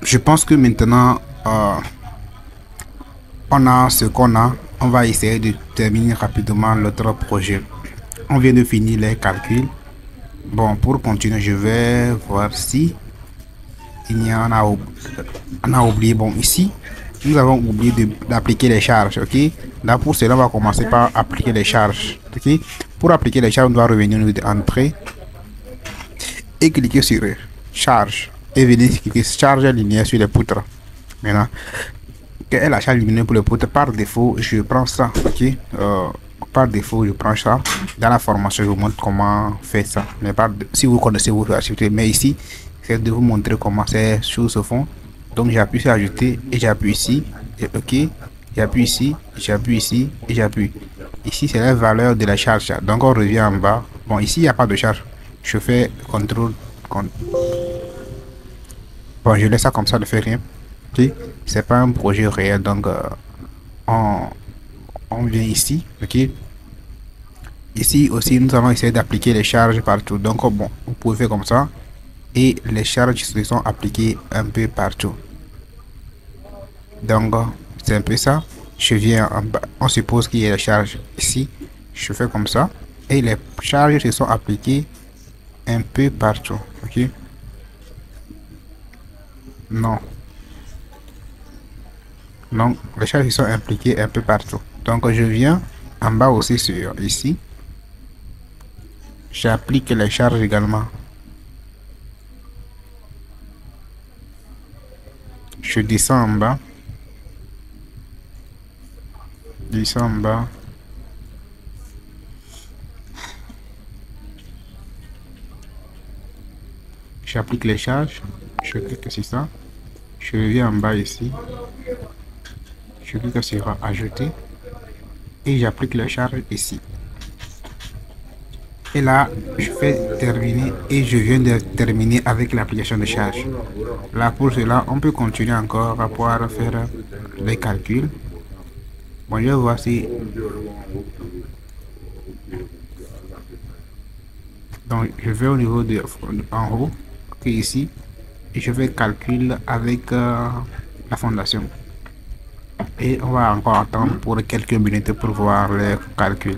Je pense que maintenant, on a ce qu'on a. On va essayer de terminer rapidement l'autre projet. On vient de finir les calculs. Bon, pour continuer, je vais voir si il y en a, on a oublié. Bon, ici, nous avons oublié d'appliquer les charges. Ok. Là, pour cela, on va commencer par appliquer les charges. Ok. Pour appliquer les charges, on doit revenir au niveau d'entrée et cliquer sur charge et venir cliquer charge linéaire sur les poutres. Maintenant, quelle est la charge linéaire pour les poutres? Par défaut, je prends ça. Ok. par défaut, je prends ça. Dans la formation, je vous montre comment faire ça. Mais pas si vous connaissez vos activités. Mais ici, c'est de vous montrer comment ces choses se font. Donc, j'appuie sur ajouter et j'appuie ici. Et OK. J'appuie ici, j'appuie ici et j'appuie. Ici, c'est la valeur de la charge. Donc, on revient en bas. Bon, ici, il n'y a pas de charge. Je fais contrôle. Bon, je laisse ça comme ça, ne fait rien. OK. C'est pas un projet réel. Donc, on vient ici. OK. Ici aussi, nous allons essayer d'appliquer les charges partout. Donc, bon, vous pouvez faire comme ça. Et les charges se sont appliquées un peu partout. Donc, c'est un peu ça. Je viens en bas. On suppose qu'il y a les charges ici. Je fais comme ça. Et les charges se sont appliquées un peu partout. OK. Non. Donc, les charges sont impliquées un peu partout. Donc, je viens en bas aussi sur ici. J'applique les charges également. Je descends en bas. Descends en bas. J'applique les charges. Je clique sur ça. Je reviens en bas ici. Je clique sur ajouter. Et j'applique les charges ici. Et là, je fais terminer et je viens de terminer avec l'application de charge. Là, pour cela, on peut continuer encore à pouvoir faire les calculs. Bon, je vais voir si... Donc, je vais au niveau de en haut, qui est ici, et je fais calcul avec la fondation. Et on va encore attendre pour quelques minutes pour voir les calculs.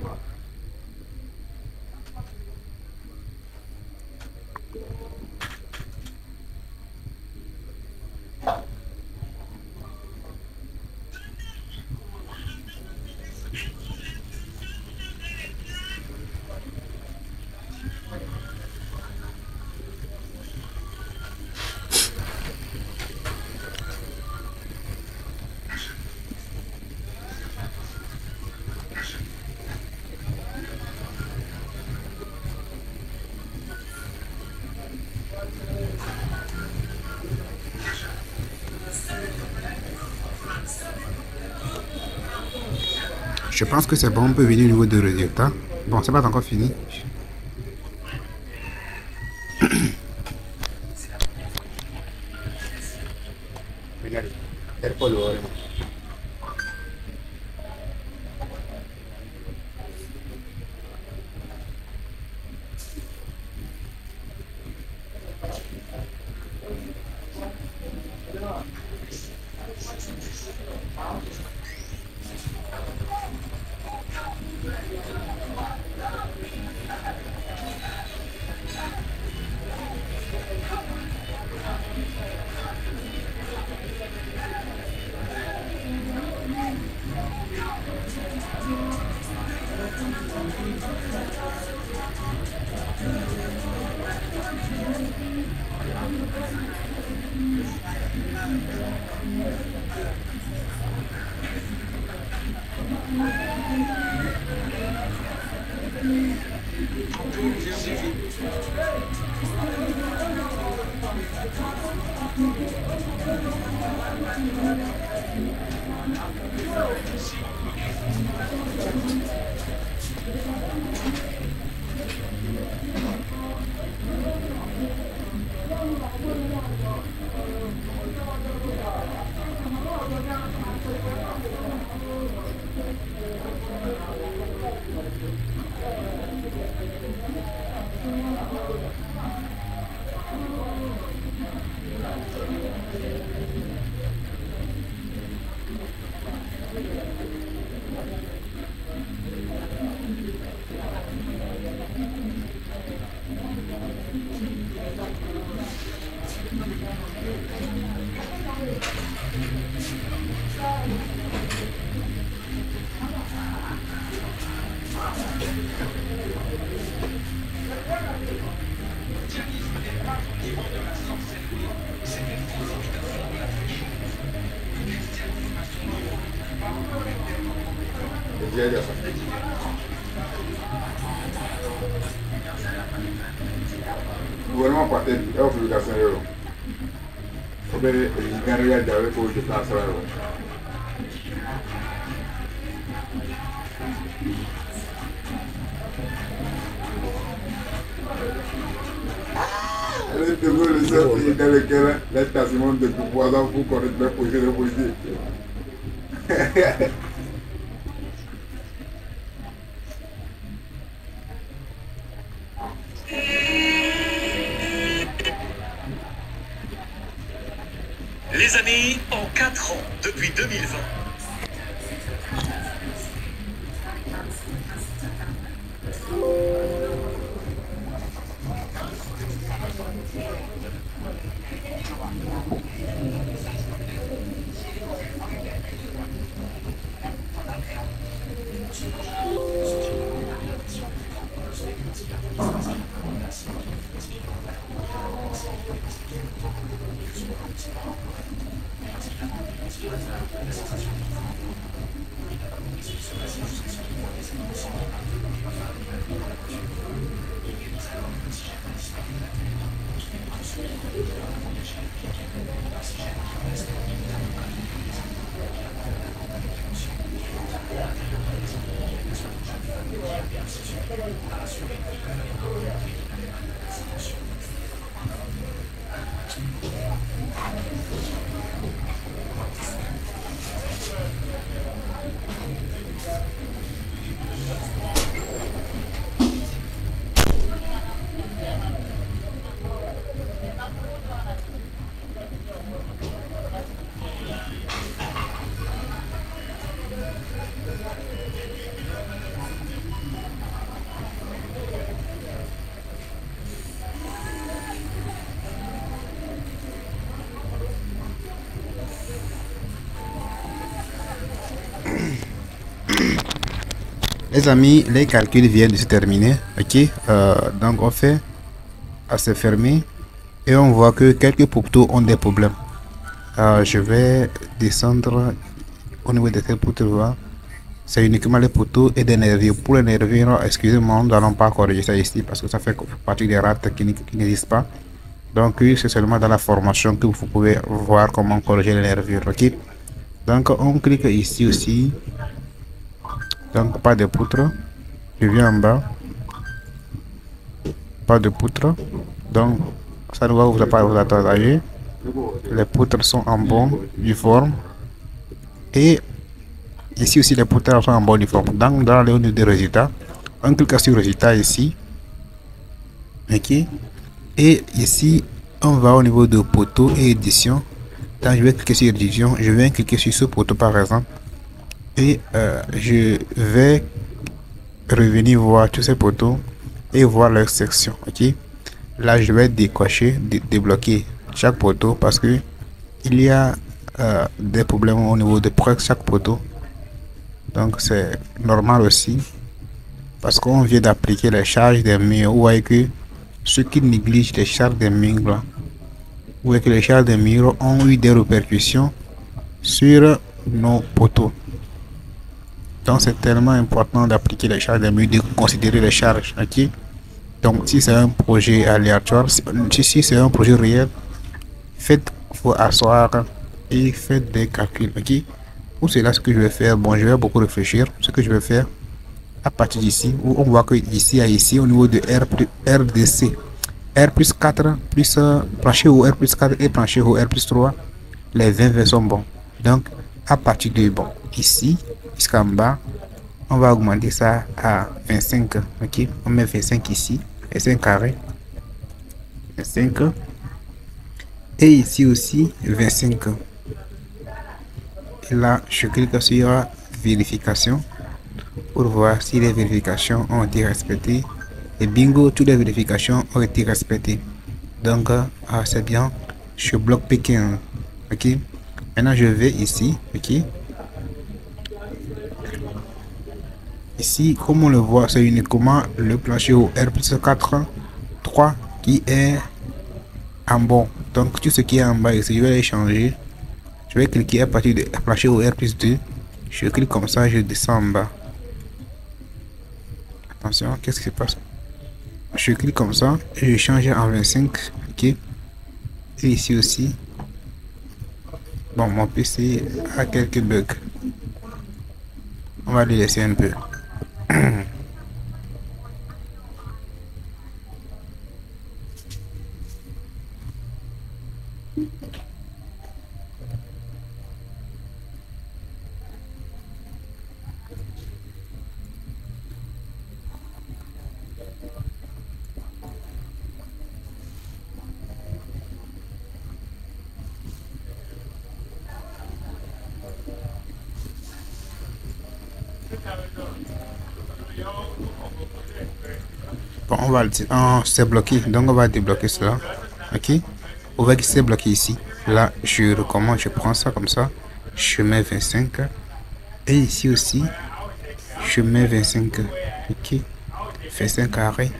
Je pense que c'est bon, on peut venir au niveau de résultats. Bon, c'est pas encore fini. Dia aja, Pak. gouvernement partait de l'obligation. On peut gagner avec pour déplacer. Le Togo, le seul pays dans lequel les quasiment de pouvoir pour connaître les projets de politique. Les amis, en 4 ans, depuis 2020, Les amis, les calculs viennent de se terminer. Ok, donc on fait à se fermer et on voit que quelques poteaux ont des problèmes. Je vais descendre au niveau de ces poteaux. C'est uniquement les poteaux et des nervures. Pour les nervures, excusez-moi, nous n'allons pas corriger ça ici parce que ça fait partie des rates qui n'existent pas. Donc c'est seulement dans la formation que vous pouvez voir comment corriger les nervures. Ok, donc on clique ici aussi. Donc pas de poutre. Je viens en bas. Pas de poutre. Donc ça ne va pas vous attarder. Les poutres sont en bonne forme. Et ici aussi les poutres sont en bonne forme. Donc dans le haut des résultats, on clique sur résultat ici. Ok. Et ici on va au niveau de poteau et édition. Donc je vais cliquer sur édition. Je vais cliquer sur ce poteau par exemple. Et je vais revenir voir tous ces poteaux et voir leur section. Ok, là je vais décocher, débloquer chaque poteau parce que il y a des problèmes au niveau de presque chaque poteau. Donc c'est normal aussi parce qu'on vient d'appliquer les charges des murs. Vous voyez que ceux qui négligent les charges des murs là, vous voyez que les charges des murs ont eu des répercussions sur nos poteaux. Donc c'est tellement important d'appliquer les charges des murs, de considérer les charges. Ok, donc si c'est un projet aléatoire, si c'est un projet réel, faites vous asseoir et faites des calculs. Ok, pour cela ce que je vais faire, bon je vais beaucoup réfléchir. Ce que je vais faire à partir d'ici, où on voit que ici à ici au niveau de RDC, R plus 4 plus plancher au R plus 4 et plancher au R plus 3, les 20 sont bons. Donc à partir de bon ici jusqu'en bas, on va augmenter ça à 25. Ok, on met 25 ici, 25 carrés, 25, et ici aussi 25. Et là je clique sur vérification pour voir si les vérifications ont été respectées. Et bingo, toutes les vérifications ont été respectées. Donc c'est bien. Je bloque Pékin. Ok, maintenant je vais ici. Ok, ici comme on le voit, c'est uniquement le plancher au R plus 4 3 qui est en bon. Donc tout ce qui est en bas ici, je vais les changer. Je vais cliquer à partir de plancher au R plus 2. Je clique comme ça, je descends en bas. Attention, qu'est-ce qui se passe? Je clique comme ça et je change en 25. Ok. Et ici aussi. Bon, mon PC a quelques bugs. On va le laisser un peu. Bon, on va le dire. Oh, c'est bloqué. Donc, on va débloquer cela. Ok. On voit que c'est bloqué ici. Là, je recommence. Je prends ça comme ça. Je mets 25. Et ici aussi, je mets 25. Ok. 25 carré.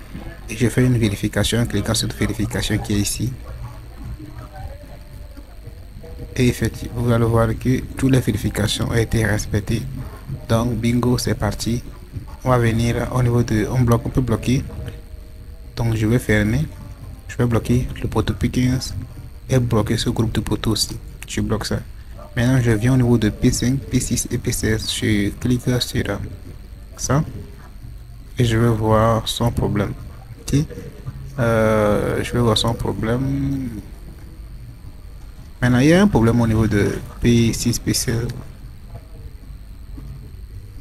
Et je fais une vérification en cliquant sur vérification qui est ici. Et effectivement, vous allez voir que toutes les vérifications ont été respectées. Donc, bingo, c'est parti. On va venir au niveau de... On peut bloquer. Donc, je vais fermer. Je vais bloquer le poteau P15 et bloquer ce groupe de poteaux aussi. Je bloque ça. Maintenant, je viens au niveau de P5, P6 et P16. Je clique sur ça. Et je vais voir son problème. Ok. Je vais voir son problème. Maintenant, il y a un problème au niveau de P6, P16.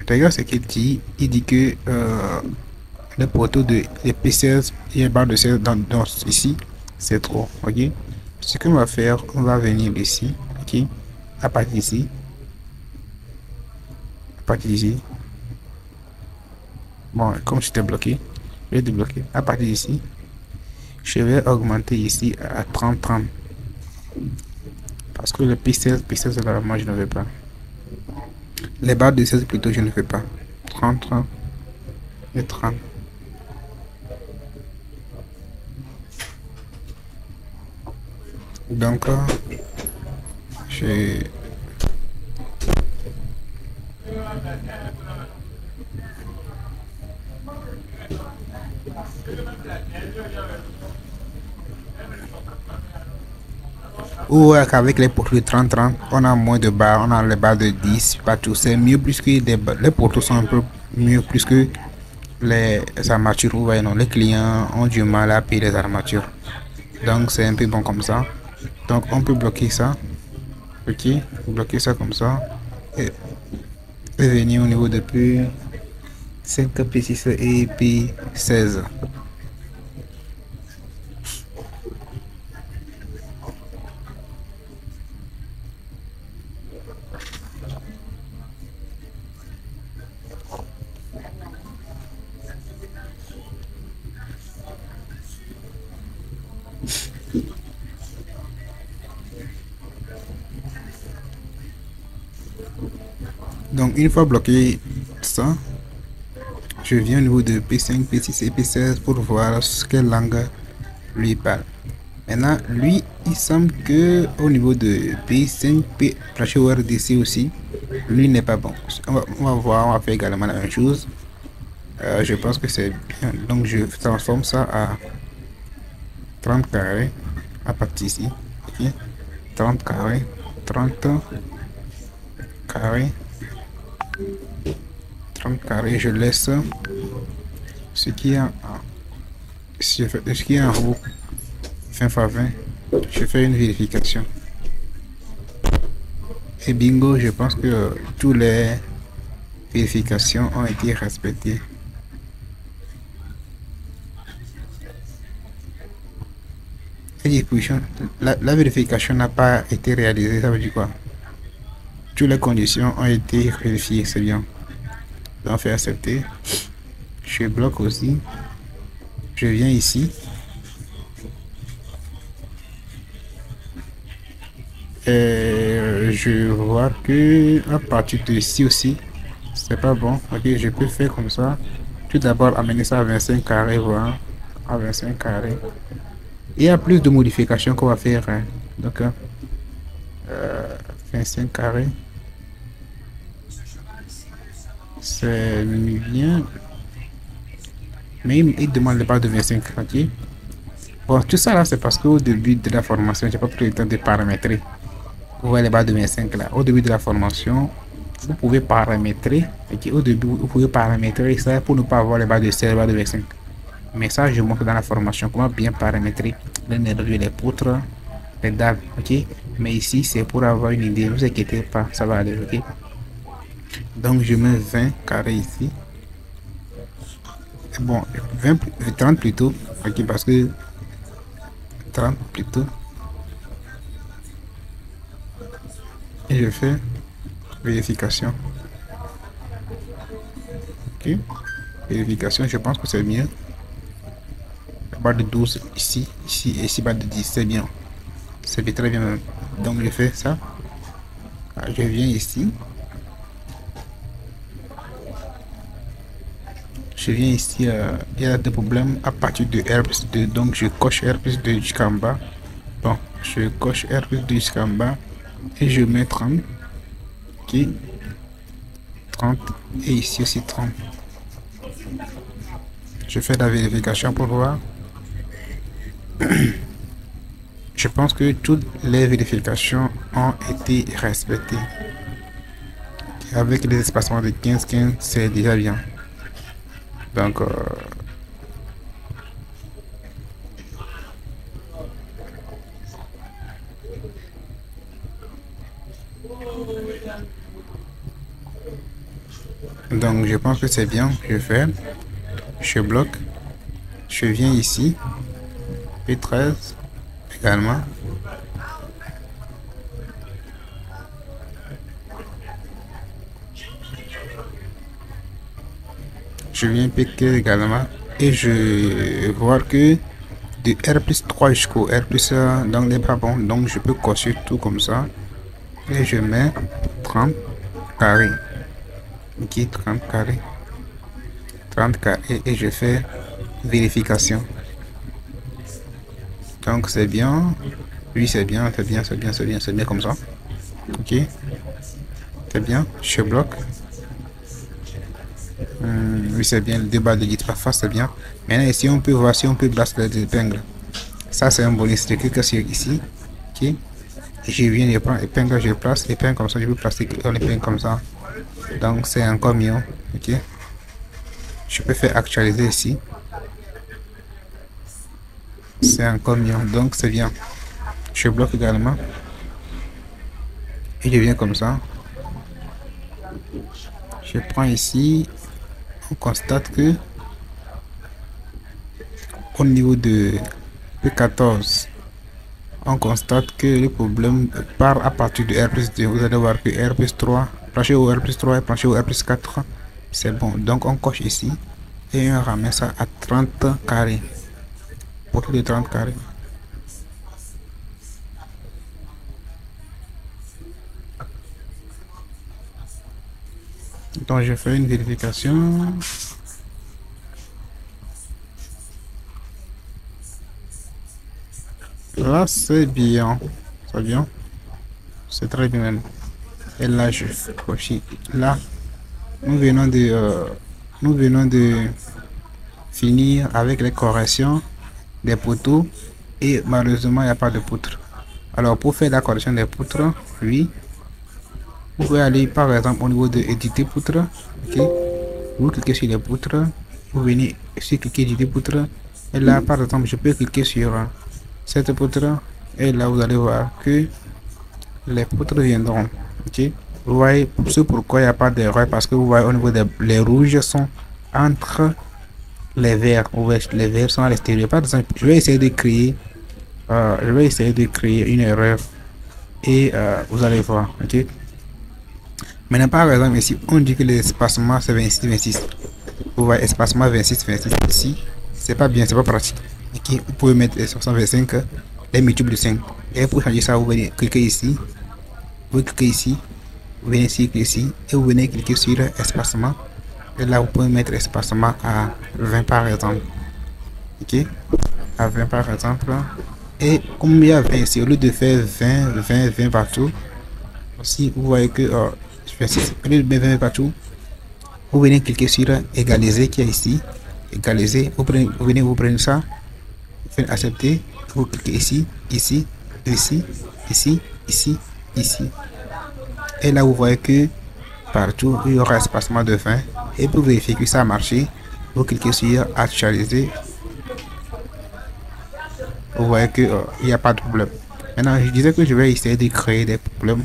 Regarde ce qu'il dit. Il dit que le poteau de P16 et barre de 16 dans ici, c'est trop. Ok. Ce qu'on va faire, on va venir ici. Ok. À partir d'ici. À partir d'ici. Bon, comme j'étais bloqué, je vais débloquer. À partir d'ici, je vais augmenter ici à 30-30. Parce que le P16 là, moi je ne veux pas. Les barres de 16 plutôt, je ne fais pas. 30, 30 et 30. Donc, je... Ou avec les poteaux de 30-30, on a moins de barres, on a les barres de 10, partout. C'est mieux plus que les poteaux sont un peu mieux plus que les armatures. Vous voyez, non, les clients ont du mal à payer les armatures. Donc c'est un peu bon comme ça. Donc on peut bloquer ça. Ok, bloquer ça comme ça. Et venir au niveau de P5, P6 et P16. Donc une fois bloqué ça, je viens au niveau de P5, P6 et P16 pour voir quelle langue lui parle. Maintenant, lui, il semble que au niveau de P5, P, DC aussi, lui n'est pas bon. On va voir, on va faire également la même chose. Je pense que c'est bien. Donc je transforme ça à 30 carrés à partir ici. Okay. 30 carrés, 30 carrés. 30 carrés, je laisse ce qui est en haut 20 x 20. Je fais une vérification et bingo, je pense que toutes les vérifications ont été respectées. Et la vérification n'a pas été réalisée, ça veut dire quoi? Toutes les conditions ont été vérifiées, c'est bien. Donc, faire accepter. Je bloque aussi. Je viens ici. Et je vois que à partir de ici aussi, c'est pas bon. Ok, je peux faire comme ça. Tout d'abord, amener ça à 25 carrés, voilà. À 25 carrés. Il y a plus de modifications qu'on va faire. Hein. Donc, 25 carrés. C'est bien. Mais il demande les barres de 25. Ok. Bon, tout ça là, c'est parce qu'au début de la formation, j'ai pas pris le temps de paramétrer. Vous voyez les barres de 25 là. Au début de la formation, vous pouvez paramétrer. Okay. Au début, vous pouvez paramétrer ça pour ne pas avoir les barres de 16, les barres de 25. Mais ça, je montre dans la formation comment bien paramétrer les nervures, les poutres, les dalles. Ok. Mais ici, c'est pour avoir une idée. Ne vous inquiétez pas, ça va aller. Ok. Donc, je mets 20 carrés ici. Bon, 20, 30 plutôt. Ok, parce que 30 plutôt. Et je fais vérification. Ok. Vérification, je pense que c'est mieux. Barre de 12 ici, ici et ici, barre de 10, c'est bien. C'est très bien. Donc je fais ça. Je viens ici. Je viens ici, il y a des problèmes à partir de R plus 2. Donc je coche R plus 2 jusqu'en bas. Bon, je coche R plus 2 jusqu'en bas. Et je mets 30. Ok. 30. Et ici aussi 30. Je fais la vérification pour voir. Je pense que toutes les vérifications ont été respectées. Avec les espacements de 15-15, c'est déjà bien. Donc, je pense que c'est bien. Je fais, je bloque, je viens ici, P13 également. Je viens P15 également et je vois que de R plus 3 jusqu'au R plus dans les bras bons, donc je peux cocher tout comme ça et je mets 30 carrés. Ok, 30 carrés. 30 carrés et je fais vérification. Donc c'est bien. Oui, c'est bien, c'est bien, c'est bien, c'est bien, c'est bien comme ça. Ok. C'est bien. Je bloque. Oui, c'est bien. Le débat de guide parfois, c'est bien. Maintenant, ici, on peut voir si on peut brasser les épingles. Ça, c'est un bonus. Je clique sur ici. Ok. Et je viens, je prends épingle, je place épingle comme ça. Je peux placer l'épingle comme ça. Donc, c'est encore mieux. Ok. Je peux faire actualiser ici. C'est encore mieux. Donc, c'est bien. Je bloque également. Et je viens comme ça. Je prends ici. On constate que au niveau de P14, on constate que le problème part à partir de R plus 2. Vous allez voir que R plus 3, plancher au R plus 3 et plancher au R plus 4, c'est bon. Donc on coche ici et on ramène ça à 30 carrés. Pour tous les 30 carrés. Donc je fais une vérification. Là c'est bien. C'est bien. C'est très bien même. Et là je coche. Là nous venons de finir avec les corrections des poteaux et malheureusement il n'y a pas de poutre. Alors pour faire la correction des poutres, oui. Vous pouvez aller par exemple au niveau de éditer poutre. Ok. Vous cliquez sur les poutres. Vous venez sur cliquer éditer poutre. Et là par exemple je peux cliquer sur cette poutre. Et là vous allez voir que les poutres viendront. Ok. Vous voyez ce pourquoi il n'y a pas d'erreur. Parce que vous voyez au niveau des les rouges sont entre les verts. Les verts sont à l'extérieur. Par exemple je vais essayer de créer une erreur. Et vous allez voir. Ok. Maintenant, par exemple, ici, on dit que l'espacement c'est 26, 26. Vous voyez, espacement 26, 26 ici. C'est pas bien, c'est pas pratique. Okay. Vous pouvez mettre 65, les multiples de 5. Et pour changer ça, vous venez cliquer ici. Vous cliquez ici. Vous venez ici, cliquer ici. Et vous venez cliquer sur espacement. Et là, vous pouvez mettre espacement à 20 par exemple. Ok. À 20 par exemple. Et comme il y a 20 ici, au lieu de faire 20, 20, 20 partout, aussi, vous voyez que. Au lieu de 20 partout, vous venez cliquer sur égaliser qui est ici égaliser. Vous prenez ça, vous faites accepter, vous cliquez ici, ici, ici, ici, ici, ici. Et là, vous voyez que partout, il y aura espacement de fin. Et pour vérifier que ça a marché, vous cliquez sur actualiser. Vous voyez que il n'y a pas de problème. Maintenant, je disais que je vais essayer de créer des problèmes.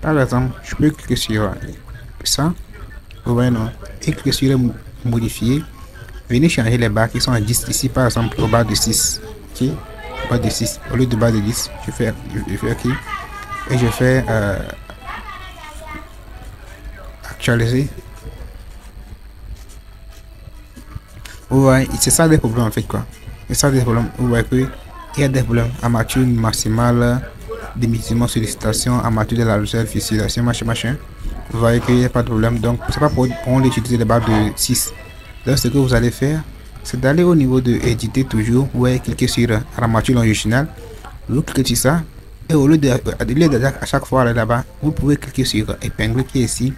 Par exemple, je peux cliquer sur ça. Vous voyez, non? Et cliquer sur modifier. Venez changer les barres qui sont à 10 ici, par exemple, au bas de 6. Ok? Au bas de 6. Au lieu de bas de 10, je fais OK. Et je fais actualiser. Vous voyez, c'est ça des problèmes en fait, quoi. C'est ça des problèmes. Vous voyez que il y a des problèmes. Armature maximale, démissiment sollicitation, armature de la logicielle, fiscalisation, machin. Vous voyez qu'il n'y a pas de problème. Donc, c'est pas pour utiliser les barres de 6. Donc, ce que vous allez faire, c'est d'aller au niveau de éditer toujours. Vous allez cliquer sur armature longitudinale. Vous cliquez sur ça. Et au lieu de à chaque fois là-bas, vous pouvez cliquer sur épingle qui est ici.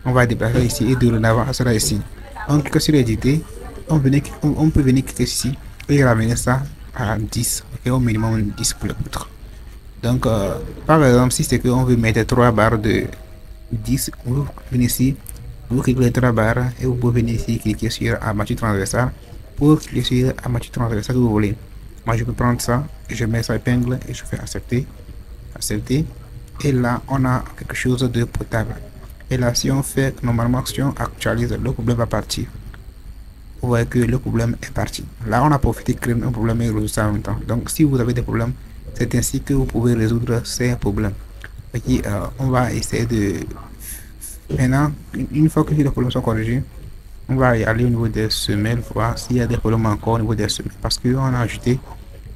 On va déplacer ici et de l'avant, ça sera ici. On clique sur éditer. On peut venir cliquer ici et ramener ça à 10. Okay, au minimum 10 pour le poutre. Donc, par exemple, si c'est qu'on veut mettre 3 barres de 10, vous venez ici, vous cliquez les 3 barres et vous pouvez venir ici cliquer sur armature transversale pour cliquer sur armature transversale que vous voulez. Moi, je peux prendre ça, je mets ça épingle et je fais accepter. Accepter. Et là, on a quelque chose de potable. Et là, si on fait normalement, si on actualise, le problème va partir. Vous voyez que le problème est parti. Là, on a profité de créer un problème et résoudre ça en même temps. Donc, si vous avez des problèmes, c'est ainsi que vous pouvez résoudre ces problèmes. Okay, on va essayer de... Maintenant, une fois que les problèmes sont corrigés, on va aller au niveau des semelles, voir s'il y a des problèmes encore au niveau des semelles. Parce qu'on a ajouté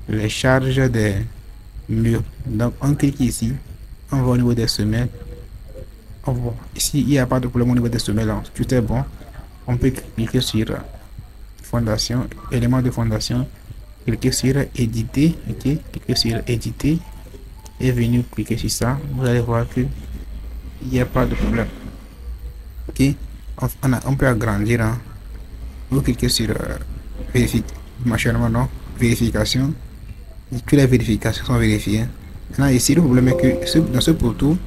les charges des murs. Donc, on clique ici, on va au niveau des semelles. On voit. Ici, il n'y a pas de problème au niveau des semelles. Hein. Tout est bon. On peut cliquer sur fondation, élément de fondation, cliquez sur éditer, ok, cliquez sur éditer et venir cliquer sur ça. Vous allez voir que il n'y a pas de problème. Ok, on peut agrandir. Hein. Vous cliquez sur vérification. Toutes les vérifications sont vérifiées. Maintenant ici le problème est que dans ce poteau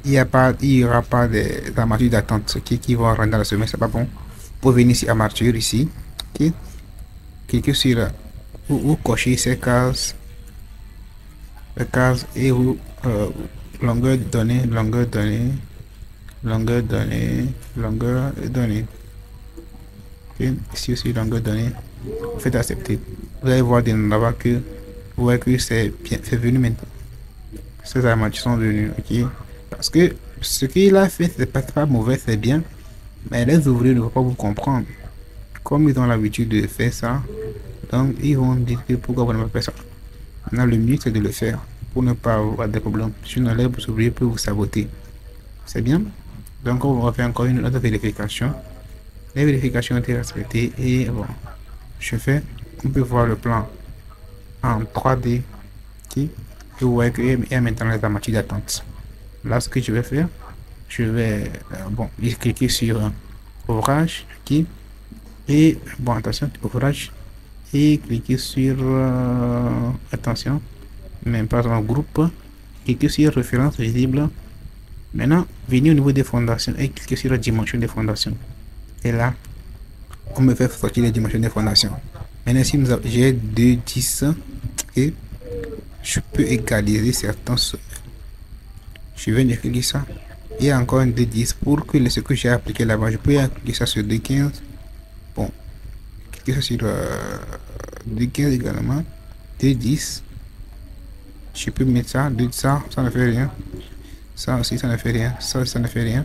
il n'y aura pas d'armature d'attente qui vont rentrer dans le sommet, c'est pas bon. Pour venir ici armature ici, ok, cliquez sur vous cochez ces cases, les cases et vous longueur donnée, okay. Ici aussi longueur donnée, vous faites accepter. Vous allez voir là-bas que vous voyez que c'est bien, c'est venu maintenant. Ces armatures sont venues, ok. Parce que ce qu'il a fait, c'est pas mauvais, c'est bien. Mais les ouvriers ne vont pas vous comprendre. Comme ils ont l'habitude de faire ça, donc ils vont dire que pourquoi vous n'avez pas fait ça. Maintenant, le mieux c'est de le faire pour ne pas avoir des problèmes. Sinon, les ouvriers peuvent vous saboter. C'est bien. Donc, on va faire encore une autre vérification. Les vérifications ont été respectées et bon, on peut voir le plan en 3D. Okay. Et vous voyez qu'il y a maintenant les armatures d'attente. Là, ce que je vais faire, je vais cliquer sur ouvrage, okay. Et bon, attention, ouvrage, et cliquer sur attention, même pas dans le groupe, cliquer sur référence visible. Maintenant, venez au niveau des fondations et cliquez sur la dimension des fondations. Et là, on me fait sortir les dimensions des fondations. Maintenant, si j'ai 2,10 et je peux égaliser certains. Je vais cliquer ça. Il y a encore un 2,10 pour que ce que j'ai appliqué là-bas, je peux appliquer ça sur 2,15. Bon, cliquer ça sur 2,15 également. 2,10. Je peux mettre ça, ça ne fait rien. Ça aussi, ça ne fait rien. Ça ne fait rien.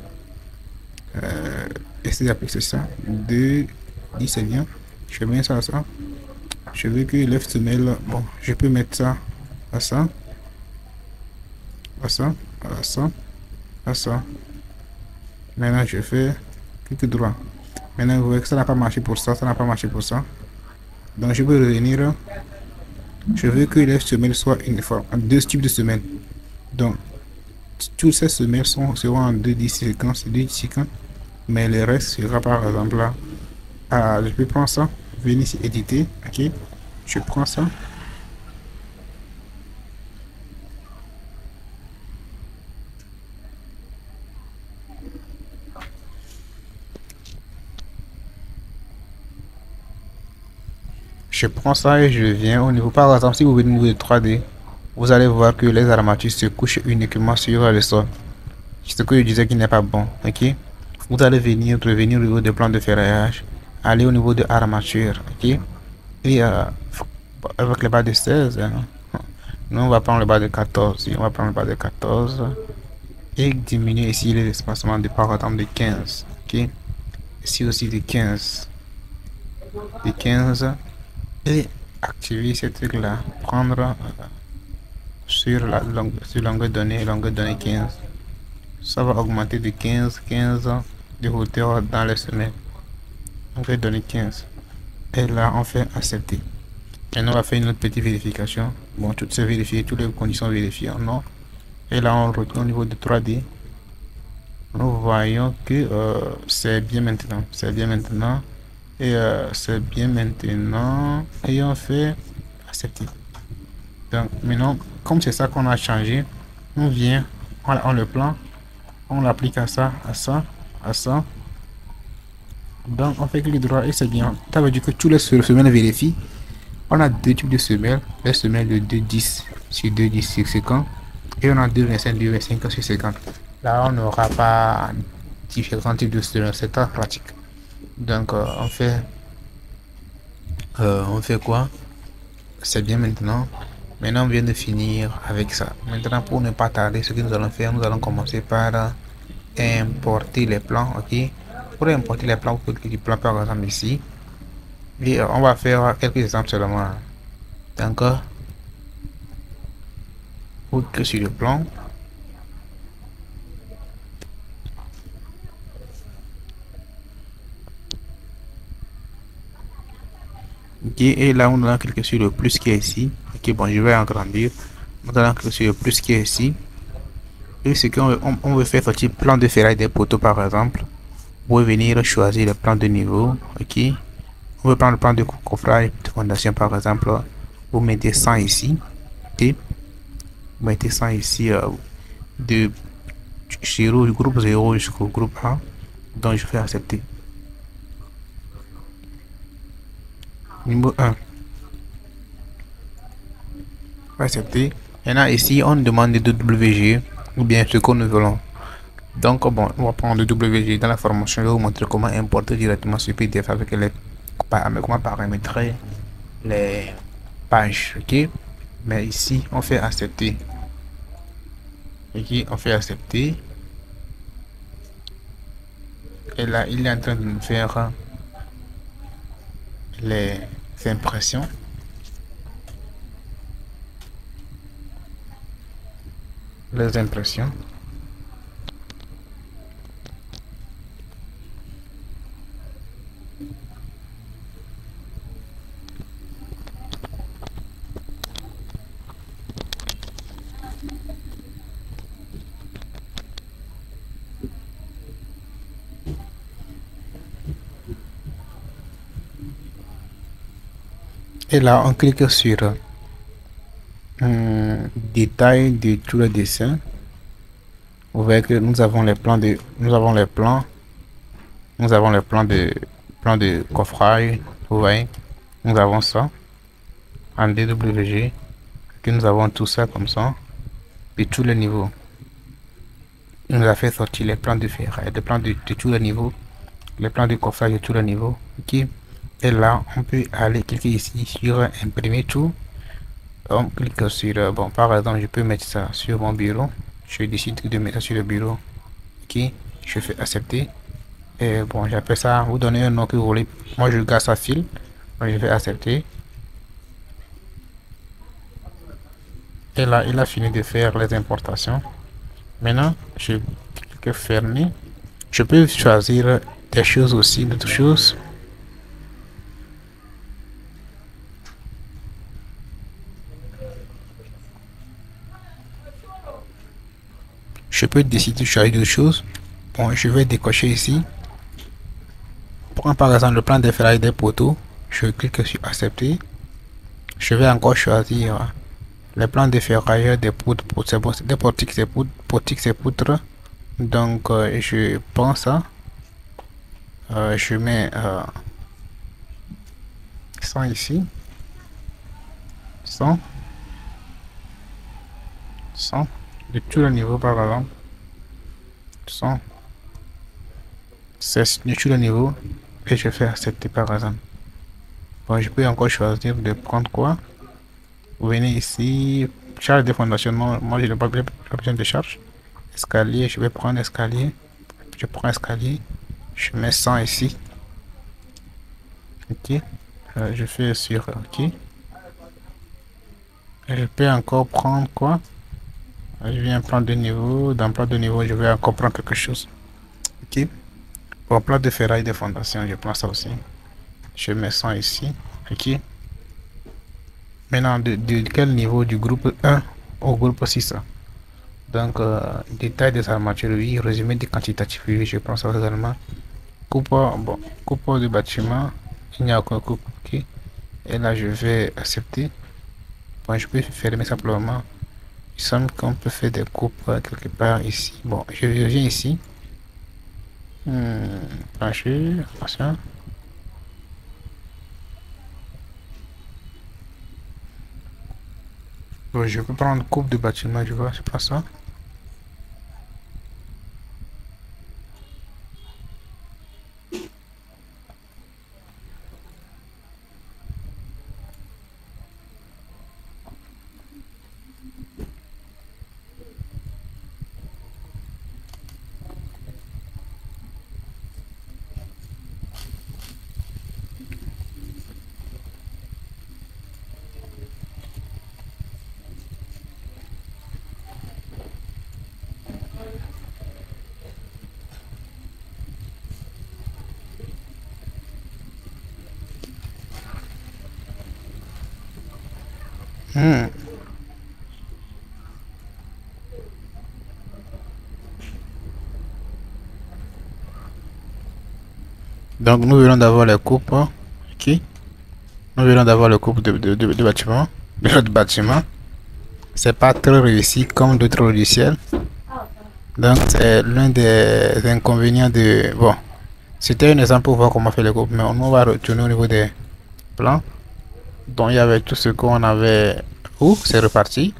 Essayez d'appliquer ça. 2,10 c'est bien. Je mets ça à ça. Je veux que left semelle. Bon, je peux mettre ça à ça. À ça. À ça. À ça. Maintenant, je fais clic droit. Maintenant, vous voyez que ça n'a pas marché pour ça. Ça n'a pas marché pour ça. Donc, je peux revenir. Je veux que les semelles soient uniformes. Deux types de semelles. Donc, toutes ces semelles seront en 2,10 séquences. Mais le reste sera par exemple là. Je peux prendre ça. venir ici, éditer, ok. Je prends ça. Je prends ça et je viens au niveau, par exemple, si vous venez au niveau de 3D, vous allez voir que les armatures se couchent uniquement sur le sol. Ce que je disais qui n'est pas bon, ok. Vous allez revenir au niveau de plan de ferraillage, aller au niveau de armature, ok. Et avec les barres de 16, hein, nous on va prendre le bas de 14, on va prendre le bas de 14 et diminuer ici les espacements de par exemple de 15, ok. Ici aussi de 15, et activer ce truc là, prendre sur la longueur donnée 15, ça va augmenter de 15 de hauteur dans les semelles, longueur donnée 15, et là on fait accepter. Maintenant on va faire une autre petite vérification. Bon, tout c'est vérifié, toutes les conditions vérifiées, non. Et là on retourne au niveau de 3D, nous voyons que c'est bien maintenant, et c'est bien maintenant, et on fait accepter. Donc maintenant, comme c'est ça qu'on a changé, on vient, on le plan, on l'applique à ça, donc on fait clic droit et c'est bien. Ça veut dire que tous les semelles vérifient. On a deux types de semelles, les semelles de 2,10 sur 2,10 sur 50 et on a 2,25 sur 50. Là on n'aura pas différents types de semelles, c'est très pratique. Donc on fait quoi? C'est bien maintenant. Maintenant on vient de finir avec ça. Maintenant pour ne pas tarder, ce que nous allons faire, nous allons commencer par importer les plans, ok. Pour importer les plans, vous pouvez cliquer plan par exemple ici. Et on va faire quelques exemples seulement. D'accord. Vous cliquez sur le plan. Ok, et là on a cliqué sur le plus qui est ici. Ok, bon, je vais agrandir. Nous allons cliquer sur le plus qui est ici. Et ce qu'on veut faire sortir plan de ferraille des poteaux par exemple. Vous pouvez venir choisir le plan de niveau. Ok. On veut prendre le plan de coffrage de fondation par exemple. Vous mettez 100 ici. Ok. Vous mettez 100 ici de du groupe 0 jusqu'au groupe A. Donc je fais accepter. Numéro 1. Accepter. Maintenant ici on demande de WG ou bien ce que nous voulons. Donc bon, on va prendre le WG. Dans la formation, je vais vous montrer comment importer directement ce PDF avec les comment paramétrer les pages, ok. Mais ici on fait accepter. Ok, on fait accepter. Et là il est en train de nous faire les impressions. Et là on clique sur détail de tout le dessin. Vous voyez que nous avons les plans de coffrage. Vous voyez, nous avons ça en DWG, que nous avons tout ça comme ça de tous les niveaux. Il nous a fait sortir les plans de ferraille, les plans de tous les niveaux, les plans de coffrage de tous les niveaux. Ok. Et là on peut aller cliquer ici sur imprimer tout. On clique sur bon, par exemple je peux mettre ça sur mon bureau. Je décide de mettre ça sur le bureau. Ok, je fais accepter. Et bon, j'appelle ça, vous donnez un nom que vous voulez. Moi je garde ça fil. Donc je fais accepter. Et là il a fini de faire les importations. Maintenant je clique fermer. Je peux choisir des choses aussi, d'autres choses. Je peux décider de choisir d'autres choses. Bon, je vais décocher ici. Prends par exemple le plan de ferraille des poteaux. Je clique sur accepter. Je vais encore choisir les plans de ferrailleur des poutres. C'est bon, des portiques, c'est poutres. Donc je prends ça. Je mets 100 ici. 100. De tout le niveau par exemple. 100. C'est de tout le niveau. Et je fais accepter par exemple. Bon, je peux encore choisir de prendre quoi. Vous venez ici. Charge de fondation. Non, moi je n'ai pas besoin de charge. Escalier, je vais prendre escalier. Je prends escalier. Je mets 100 ici. Ok. Je fais sur ok. Et je peux encore prendre quoi. Je viens prendre de niveau. Dans plan de niveau, je vais encore prendre quelque chose. Ok. Pour plan de ferraille de fondation, je prends ça aussi. Je mets 100 ici. Ok. Maintenant, de quel niveau? Du groupe 1 au groupe 6. Donc, détail des armatures, oui. Résumé des quantitatifs, oui. Je prends ça également. Coupeur, bon, coupeur du bâtiment. Il n'y a aucun coupe. Ok. Et là, je vais accepter. Bon, je peux fermer simplement. Il semble qu'on peut faire des coupes quelque part ici. Bon, je viens ici. Plancher, attention. Bon, je peux prendre coupe de bâtiment, je vois, c'est pas ça. Donc nous venons d'avoir les coupes. Ok. Nous venons d'avoir le coupe de bâtiment. De l'autre bâtiment. C'est pas très réussi comme d'autres logiciels. Donc c'est l'un des inconvénients de... Bon. C'était un exemple pour voir comment faire les coupes. Mais on va retourner au niveau des plans. Donc il y avait tout ce qu'on avait. Ouh, c'est reparti.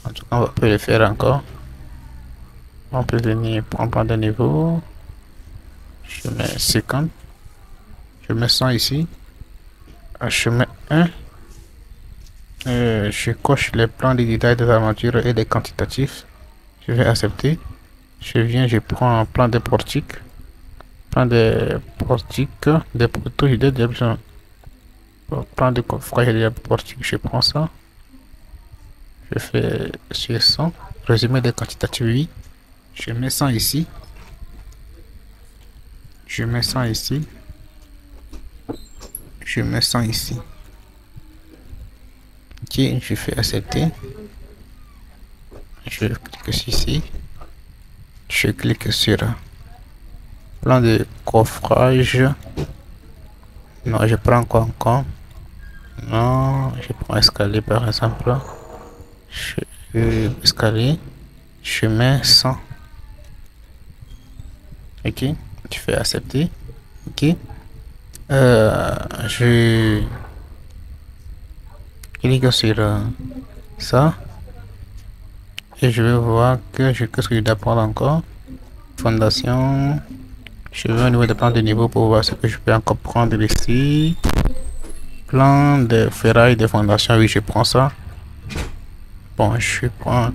En tout cas, on peut le faire encore. On peut venir prendre plan de niveau. Je mets 50. Je mets 100 ici. Je mets 1. Je coche les plans de détail des armatures et les quantitatifs. Je vais accepter. Je viens, je prends un plan de portique. Plan de portique. Des poteaux, j'ai déjà besoin. Plan de coffrage de portique, je prends ça. Je fais sur 100. Résumé des quantitatifs, oui. Je mets 100 ici. Je mets 100 ici. Je mets 100 ici. Ok, je fais accepter. Je clique sur ici. Je clique sur plan de coffrage. Non, je prends quoi encore? Non, je prends escalier par exemple. Escalier. Je mets 100. Ok, je fais accepter. Ok. Je clique sur ça. Et je vais voir qu'est-ce que je dois prendre encore. Fondation. Je vais au niveau des plans de niveau pour voir ce que je peux encore prendre ici. Plan de ferraille de fondation. Oui, je prends ça. Bon, je prends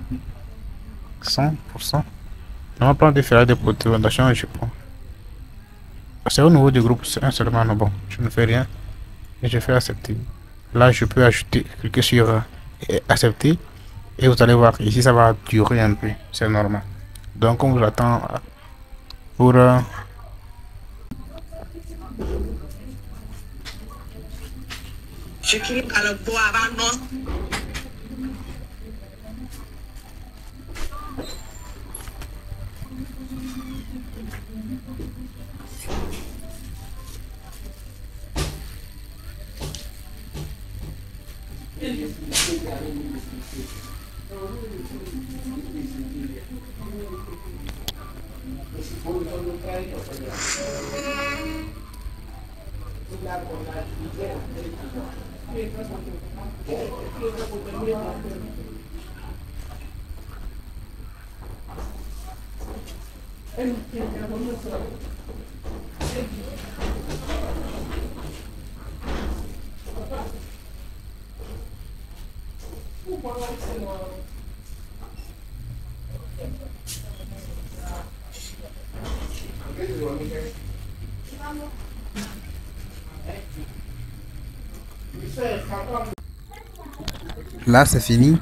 100%. Dans mon plan de ferraille de fondation, je prends. C'est au niveau du groupe 1 seulement. Non, bon, je ne fais rien. Et je fais accepter. Là, je peux ajouter, cliquer sur accepter. Et vous allez voir ici, ça va durer un peu. C'est normal. Donc, on vous attend pour... Je clique à le bois avant non. Là, c'est fini.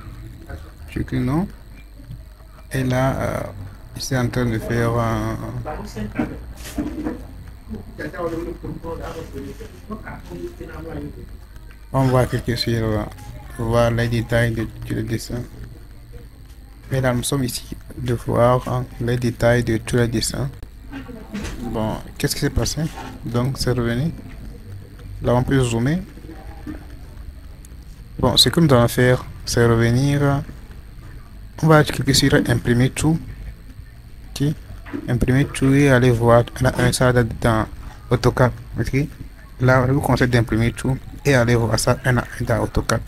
Je clique non. Et là, je suis en train de faire un... On va cliquer sur voir les détails du dessin. Et là, nous sommes ici de voir les détails de tous les dessins. Bon, qu'est-ce qui s'est passé? Donc, c'est revenu. Là, on peut zoomer. Bon, ce que nous allons faire, c'est revenir. On va cliquer sur imprimer tout. Ok. Imprimer tout et aller voir ça dans AutoCAD. Ok. Là, je vous conseille d'imprimer tout et aller voir ça dans AutoCAD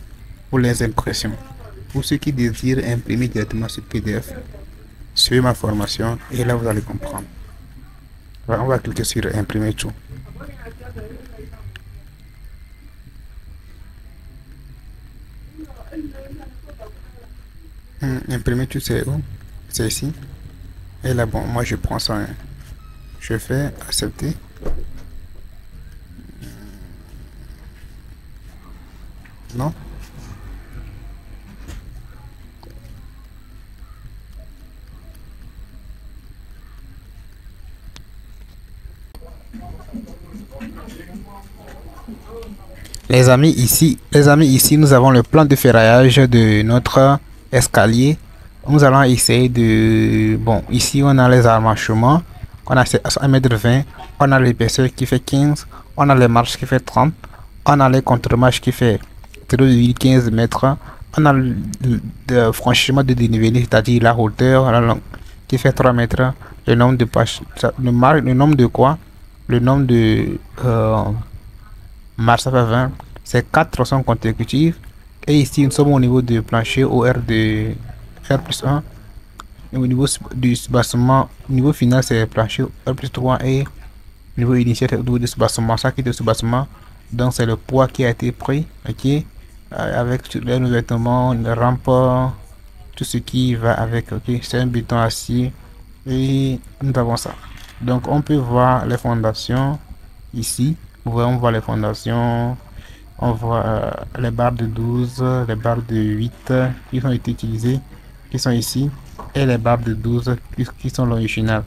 pour les impressions. Pour ceux qui désirent imprimer directement sur PDF, suivez ma formation et là vous allez comprendre. Voilà, on va cliquer sur imprimer tout. Imprimer tout, c'est où? C'est ici. Et là, bon, moi je prends ça. Hein. Je fais accepter. Non? Les amis, ici, nous avons le plan de ferraillage de notre escalier. Nous allons essayer de... Bon, ici, on a les armachements. On a 1,20 m. On a l'épaisseur qui fait 15. On a les marches qui fait 30. On a les contre-marches qui fait 0,15 mètres. On a le franchissement de dénivelé, c'est-à-dire la hauteur, la longueur, qui fait 3 mètres. Le nombre de pages, le nombre de quoi? Le nombre de... marche, ça fait 20. Ces 4 sont consécutifs. Et ici, nous sommes au niveau du plancher au R de R+1. Et au niveau du soubassement, au niveau final, c'est plancher R+3. Et au niveau initial, c'est au niveau du soubassement. Ça qui est le soubassement. Donc, c'est le poids qui a été pris. Ok. Avec les vêtements, les rampes, tout ce qui va avec. Ok. C'est un béton acier. Et nous avons ça. Donc, on peut voir les fondations ici. On voit les fondations, on voit les barres de 12, les barres de 8 qui ont été utilisées, qui sont ici, et les barres de 12 qui sont l'original.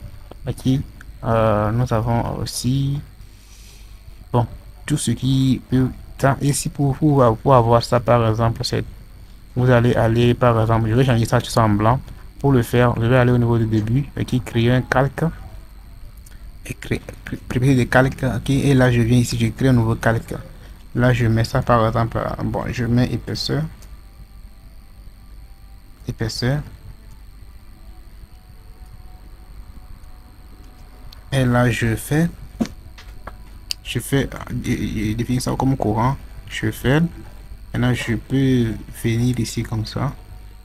Ici, nous avons aussi, bon, tout ce qui peut, ici pour avoir ça par exemple, c'est, vous allez aller par exemple, je vais changer ça tout ça en blanc. Pour le faire, je vais aller au niveau du début, et créer un calque. Préparer des calques, ok, et là je viens ici, je crée un nouveau calque. Là je mets ça par exemple, bon, je mets épaisseur, et là je définir ça comme courant. Je fais, maintenant je peux venir ici comme ça,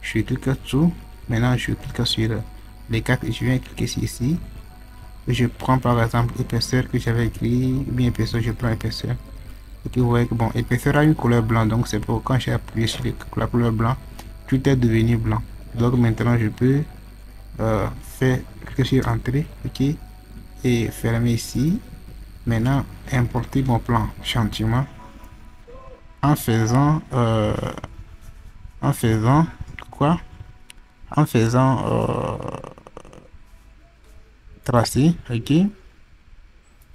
je clique tout, maintenant je clique sur les calques, je viens cliquer ici. Je prends par exemple épaisseur que j'avais écrit, bien épaisseur, je prends épaisseur. Et vous voyez que bon, épaisseur a une couleur blanc, donc c'est pour quand j'ai appuyé sur la couleur blanc, tout est devenu blanc. Donc maintenant je peux faire cliquer sur entrée, ok, et fermer ici. Maintenant importer mon plan gentiment en faisant quoi? En faisant tracer, ok,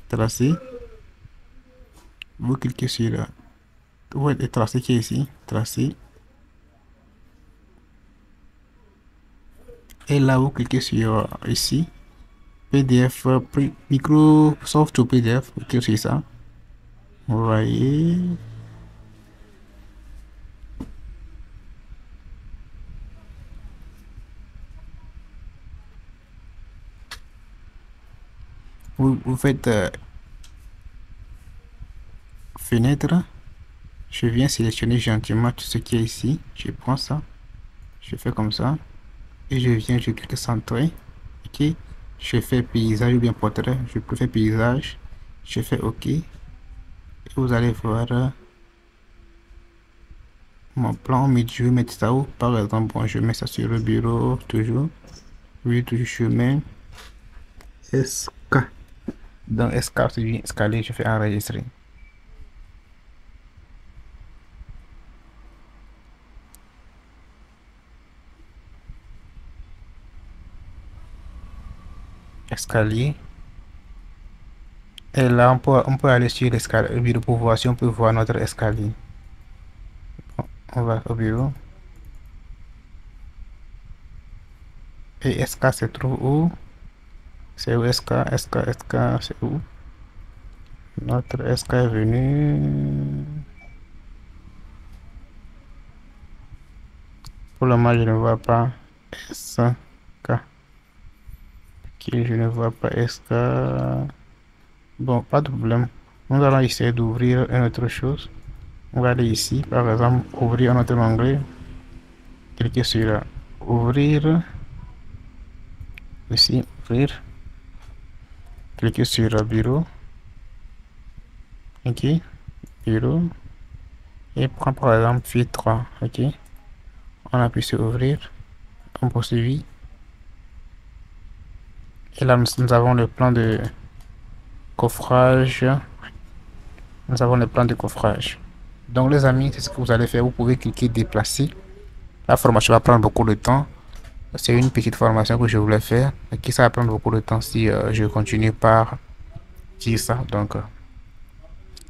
tracer, vous cliquez sur le tracé qui est ici, tracer, et là vous cliquez sur ici PDF, Microsoft ou PDF, vous cliquez sur ça, vous voyez, vous faites fenêtre. Je viens sélectionner gentiment tout ce qui est ici. Je prends ça. Je fais comme ça. Et je viens, je clique centrer. Ok. Je fais paysage ou bien portrait. Je préfère paysage. Je fais OK. Et vous allez voir mon plan. Mais je vais mettre ça où? Par exemple, bon, je mets ça sur le bureau. Toujours. Oui, toujours chemin. SK. Dans SK, c'est bien escalier. Je fais enregistrer. Escalier. Et là, on peut aller sur l'escalier pour voir si on peut voir notre escalier. Bon, on va au bureau. Et SK se trouve où? C'est où SK? SK, c'est où? Notre SK est venu. Pour le moment, je ne vois pas SK. Ok, je ne vois pas SK. Bon, pas de problème. Nous allons essayer d'ouvrir une autre chose. On va aller ici, par exemple, ouvrir un autre onglet. Cliquez sur ouvrir. Ici, ouvrir. Cliquez sur bureau. Ok, bureau. Et prends par exemple fil 3. Ok, on appuie sur ouvrir. On poursuit. Et là, nous avons le plan de coffrage. Nous avons le plan de coffrage. Donc les amis, c'est ce que vous allez faire. Vous pouvez cliquer déplacer. La formation va prendre beaucoup de temps. C'est une petite formation que je voulais faire. Et qui ça va prendre beaucoup de temps si je continue par dire ça. Donc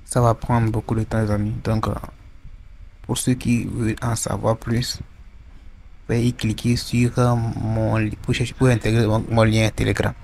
ça va prendre beaucoup de temps les amis. Donc pour ceux qui veulent en savoir plus, veuillez cliquer sur pour intégrer mon lien Telegram.